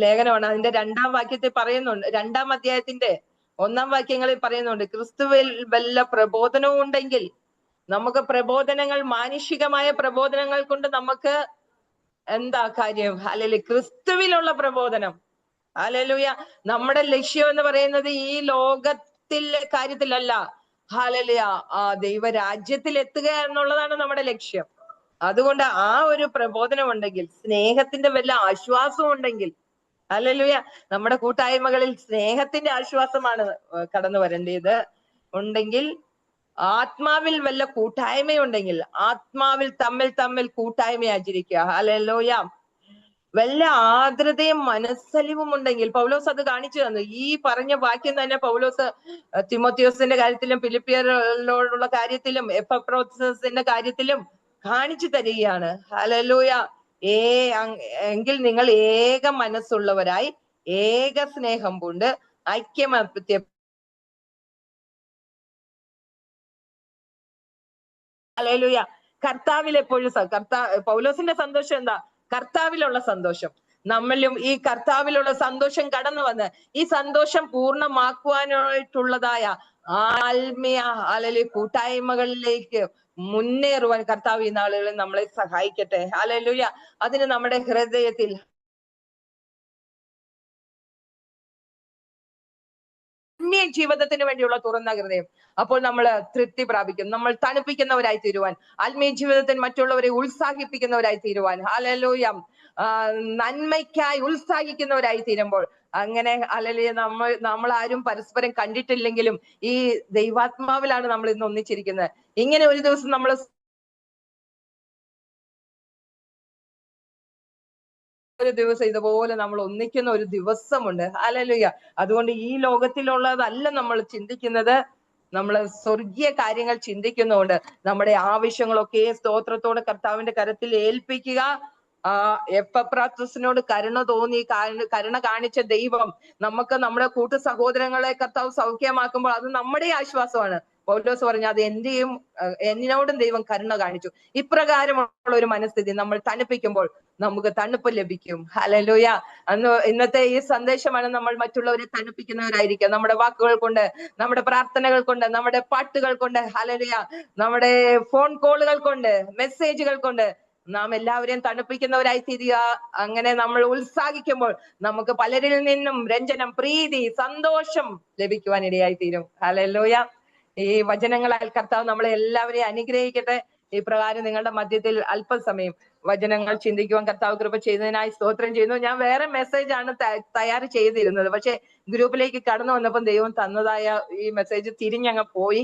ലേഖനമാണ്. അതിന്റെ 2-ാം വാക്യത്തിൽ പറയുന്നുണ്ട്, 2-ാം അധ്യായത്തിന്റെ 1-ാം വാക്യങ്ങളിൽ പറയുന്നുണ്ട്, ക്രിസ്തുവിൽ വല്ല പ്രബോധനവും ഉണ്ടെങ്കിൽ നമുക്ക് പ്രബോധനങ്ങൾ, മാനുഷികമായ പ്രബോധനങ്ങൾ കൊണ്ട് നമുക്ക് എന്താ കാര്യം? ഹല്ലേലൂയ. ക്രിസ്തുവിലുള്ള പ്രബോധനം. ഹല്ലേലൂയ. നമ്മുടെ ലക്ഷ്യം എന്ന് പറയുന്നത് ഈ ലോകത്തിലെ കാര്യത്തിലല്ല. ഹല്ലേലൂയ. ദൈവരാജ്യത്തിൽ എത്തുക എന്നുള്ളതാണ് നമ്മുടെ ലക്ഷ്യം. അതുകൊണ്ട് ആ ഒരു പ്രബോധനം ഉണ്ടെങ്കിൽ, സ്നേഹത്തിന്റെ വല്ല ആശ്വാസവും ഉണ്ടെങ്കിൽ, ഹല്ലേലൂയ, നമ്മുടെ കൂട്ടായ്മകളിൽ സ്നേഹത്തിന്റെ ആശ്വാസമാണ് കടന്നു വരേണ്ടത് ഉണ്ടെങ്കിൽ, ആത്മാവിൽ വല്ല കൂട്ടായ്മയുണ്ടെങ്കിൽ ആത്മാവിൽ തമ്മിൽ കൂട്ടായ്മ ആചരിക്കുക. ഹല്ലേലൂയ. വല്ല ആർദ്രതയും മനസ്സലിവും ഉണ്ടെങ്കിൽ, പൗലോസ് അത് കാണിച്ചു തന്നു. ഈ പറഞ്ഞ വാക്യം തന്നെ പൗലോസ് തിമോത്തിയോസിന്റെ കാര്യത്തിലും ഫിലിപ്പിയരോടുള്ള കാര്യത്തിലും എപ്പഫ്രോദിത്തുസിന്റെ കാര്യത്തിലും കാണിച്ചു തരികയാണ്. ഹല്ലേലൂയ. എങ്കിൽ നിങ്ങൾ ഏക മനസ്സുള്ളവരായി ഏക സ്നേഹം കൊണ്ട് ഐക്യമത്യ ഹല്ലേലൂയ. കർത്താവിൽ എപ്പോഴും പൗലോസിന്റെ സന്തോഷം എന്താ? കർത്താവിലുള്ള സന്തോഷം. നമ്മളിലും ഈ കർത്താവിലുള്ള സന്തോഷം കടന്നു വന്ന് ഈ സന്തോഷം പൂർണ്ണമാക്കുവാനായിട്ടുള്ളതായ ആത്മീയ ഹല്ലേലൂയ കൂട്ടായ്മകളിലേക്ക് മുന്നേറുവാൻ കർത്താവ് ഈ നാളുകളിൽ നമ്മളെ സഹായിക്കട്ടെ. ഹല്ലേലൂയ. അതിന് നമ്മുടെ ഹൃദയത്തിൽ ജീവിതത്തിന് വേണ്ടിയുള്ള തുറന്ന ഹൃദയം, അപ്പോൾ നമ്മൾ തൃപ്തി പ്രാപിക്കും. നമ്മൾ തണുപ്പിക്കുന്നവരായി തീരുവാൻ, ആത്മീയ ജീവിതത്തിൽ മറ്റുള്ളവരെ ഉത്സാഹിപ്പിക്കുന്നവരായി തീരുവാൻ, ഹല്ലേലൂയ, നന്മയ്ക്കായി ഉത്സാഹിക്കുന്നവരായി തീരുമ്പോൾ, അങ്ങനെ ഹല്ലേലൂയ, നമ്മൾ ആരും പരസ്പരം കണ്ടിട്ടില്ലെങ്കിലും ഈ ദൈവാത്മാവിലാണ് നമ്മൾ ഇന്ന് ഒന്നിച്ചിരിക്കുന്നത്. ഇങ്ങനെ ഒരു ദിവസം നമ്മൾ ഒരു ദിവസം ഇതുപോലെ നമ്മൾ ഒന്നിക്കുന്ന ഒരു ദിവസമുണ്ട്. ഹല്ലേലൂയ. അതുകൊണ്ട് ഈ ലോകത്തിലുള്ളതല്ല നമ്മൾ ചിന്തിക്കുന്നത്, നമ്മൾ സ്വർഗീയ കാര്യങ്ങൾ ചിന്തിക്കുന്നുണ്ട്. നമ്മുടെ ആവശ്യങ്ങളൊക്കെ സ്തോത്രത്തോടെ കർത്താവിന്റെ കരത്തിൽ ഏൽപ്പിക്കുക. എപ്പഫ്രാത്തുസിനോട് കരുണ തോന്നി, കരുണ കാണിച്ച ദൈവം നമുക്ക് നമ്മുടെ കൂട്ടു സഹോദരങ്ങളെ കർത്താവ് സൗഖ്യമാക്കുമ്പോൾ അത് നമ്മുടെ ആശ്വാസമാണ്. പൗലോസ് പറഞ്ഞു, അത് എന്നോടും ദൈവം കരുണ കാണിച്ചു. ഇപ്രകാരമുള്ള ഒരു മനസ്ഥിതി നമ്മൾ തണുപ്പിക്കുമ്പോൾ നമുക്ക് തണുപ്പ് ലഭിക്കും. ഹല്ലേലൂയ. ഇന്നത്തെ ഈ സന്ദേശമാണ് നമ്മൾ മറ്റുള്ളവരെ തണുപ്പിക്കുന്നവരായിരിക്കുക. നമ്മുടെ വാക്കുകൾ കൊണ്ട്, നമ്മുടെ പ്രാർത്ഥനകൾ കൊണ്ട്, നമ്മുടെ പാട്ടുകൾ കൊണ്ട്, ഹല്ലേലൂയ, നമ്മുടെ ഫോൺ കോളുകൾ കൊണ്ട്, മെസ്സേജുകൾ കൊണ്ട് നാം എല്ലാവരെയും തണുപ്പിക്കുന്നവരായി തീരുക. അങ്ങനെ നമ്മൾ ഉത്സാഹിക്കുമ്പോൾ നമുക്ക് പലരിൽ നിന്നും രഞ്ജനം, പ്രീതി, സന്തോഷം ലഭിക്കുവാൻ ഇടയായി തീരും. ഹല്ലേലൂയ. ഈ വചനങ്ങളാൽ കർത്താവ് നമ്മളെ എല്ലാവരെയും അനുഗ്രഹിക്കട്ടെ. ഈ പ്രകാരം നിങ്ങളുടെ മധ്യത്തിൽ അല്പസമയം വചനങ്ങൾ ചിന്തിക്കുവാൻ കർത്താവ് കൃപ ചെയ്തതിനായി സ്തോത്രം ചെയ്യുന്നു. ഞാൻ വേറെ മെസ്സേജാണ് തയ്യാറ് ചെയ്തിരുന്നത്, പക്ഷെ ഗ്രൂപ്പിലേക്ക് കടന്നു വന്നപ്പോൾ ദൈവം തന്നതായ ഈ മെസ്സേജ് തിരിഞ്ഞങ്ങ് പോയി.